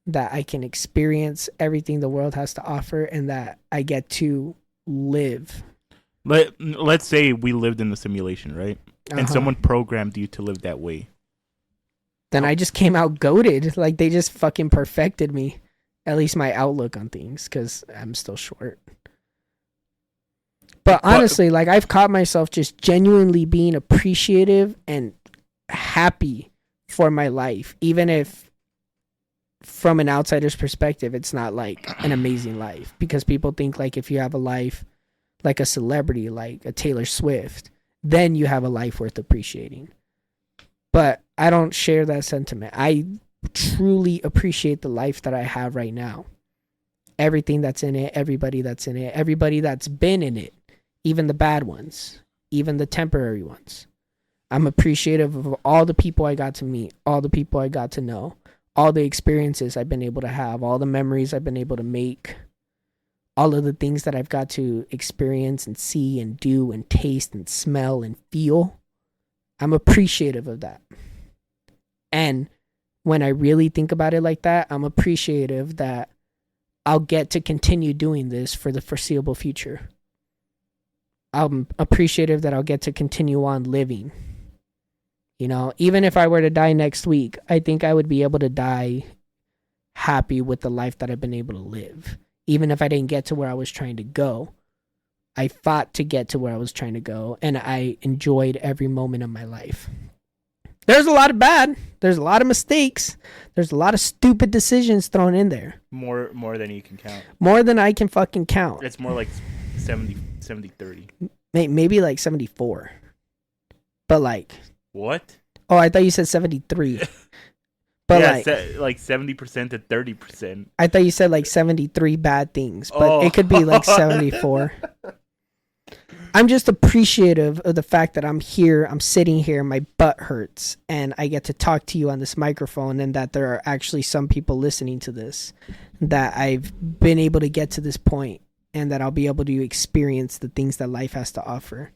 that I can experience everything the world has to offer, and that I get to live. Let's say we lived in the simulation, right? And Uh-huh. someone programmed you to live that way. Then I just came out goated. Like, they just fucking perfected me. At least my outlook on things, because I'm still short. But honestly, like, I've caught myself just genuinely being appreciative and happy for my life, even if from an outsider's perspective, it's not like an amazing life, because people think like if you have a life like a celebrity, like a Taylor Swift, then you have a life worth appreciating. But I don't share that sentiment. I truly appreciate the life that I have right now. Everything that's in it, everybody that's in it, everybody that's been in it, even the bad ones, even the temporary ones. I'm appreciative of all the people I got to meet, all the people I got to know, all the experiences I've been able to have, all the memories I've been able to make, all of the things that I've got to experience and see and do and taste and smell and feel. I'm appreciative of that. And when I really think about it like that, I'm appreciative that I'll get to continue doing this for the foreseeable future. I'm appreciative that I'll get to continue on living. You know, even if I were to die next week, I think I would be able to die happy with the life that I've been able to live. Even if I didn't get to where I was trying to go, I fought to get to where I was trying to go, and I enjoyed every moment of my life. There's a lot of bad. There's a lot of mistakes. There's a lot of stupid decisions thrown in there. More than you can count. More than I can fucking count. It's more like 70-30. Maybe like 74. But like... What? Oh, I thought you said 73. But yeah, like 70% to 30%. I thought you said like 73 bad things, but it could be like 74. I'm just appreciative of the fact that I'm here, I'm sitting here, my butt hurts, and I get to talk to you on this microphone, and that there are actually some people listening to this, that I've been able to get to this point, and that I'll be able to experience the things that life has to offer.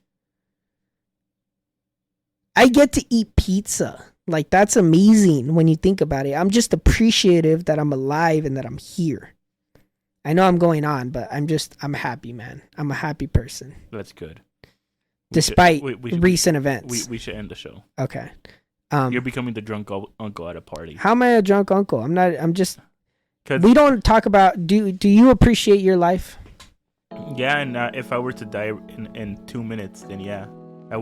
I get to eat pizza. Like, that's amazing when you think about it. I'm just appreciative that I'm alive and that I'm here. I know I'm going on, but I'm happy, man. I'm a happy person. That's good. Despite recent events. We should end the show. Okay. You're becoming the drunk uncle at a party. How am I a drunk uncle? We don't talk about, do you appreciate your life? Yeah, and if I were to die in 2 minutes, then yeah, I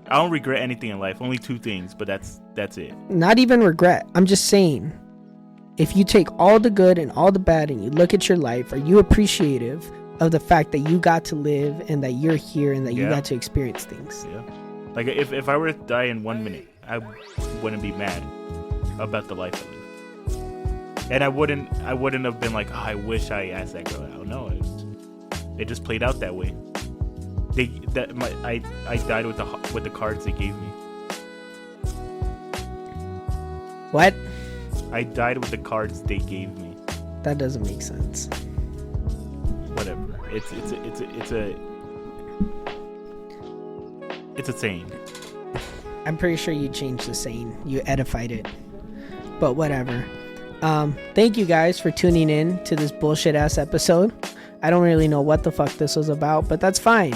don't regret anything in life. Only 2 things, but that's it. Not even regret. I'm just saying, if you take all the good and all the bad and you look at your life, are you appreciative of the fact that you got to live and that you're here and that you got to experience things? Yeah. Like if I were to die in 1 minute, I wouldn't be mad about the life I live. And I wouldn't have been like, oh, I wish I asked that girl out. No, it just played out that way. I died with the cards they gave me. What? I died with the cards they gave me. That doesn't make sense. Whatever. It's a saying. I'm pretty sure you changed the saying. You edified it. But whatever. Thank you guys for tuning in to this bullshit ass episode. I don't really know what the fuck this was about, but that's fine.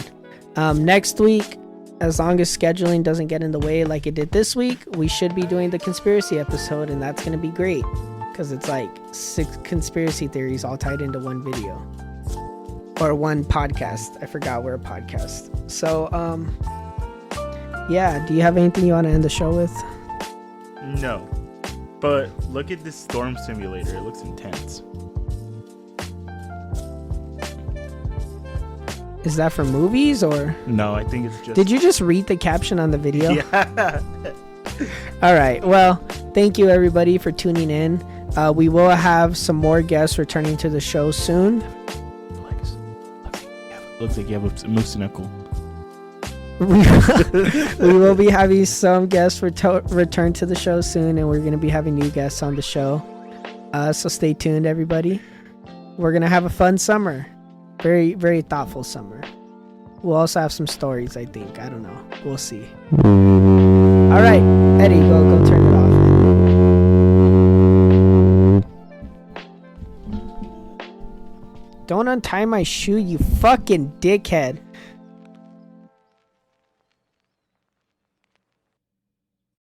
Next week, as long as scheduling doesn't get in the way like it did this week, we should be doing the conspiracy episode, and that's going to be great because it's like 6 conspiracy theories all tied into one video or one podcast. I forgot we're a podcast. So, yeah, do you have anything you want to end the show with? No, but look at this storm simulator. It looks intense. Is that for movies or? No, I think it's just... Did you just read the caption on the video? Yeah. All right. Well, thank you everybody for tuning in. We will have some more guests returning to the show soon. Looks like you have a moose knuckle. We will be having some guests return to the show soon, and we're going to be having new guests on the show. So stay tuned, everybody. We're going to have a fun summer. Very, very thoughtful summer. We'll also have some stories, I think. I don't know. We'll see. All right. Eddie, go turn it off. Don't untie my shoe, you fucking dickhead.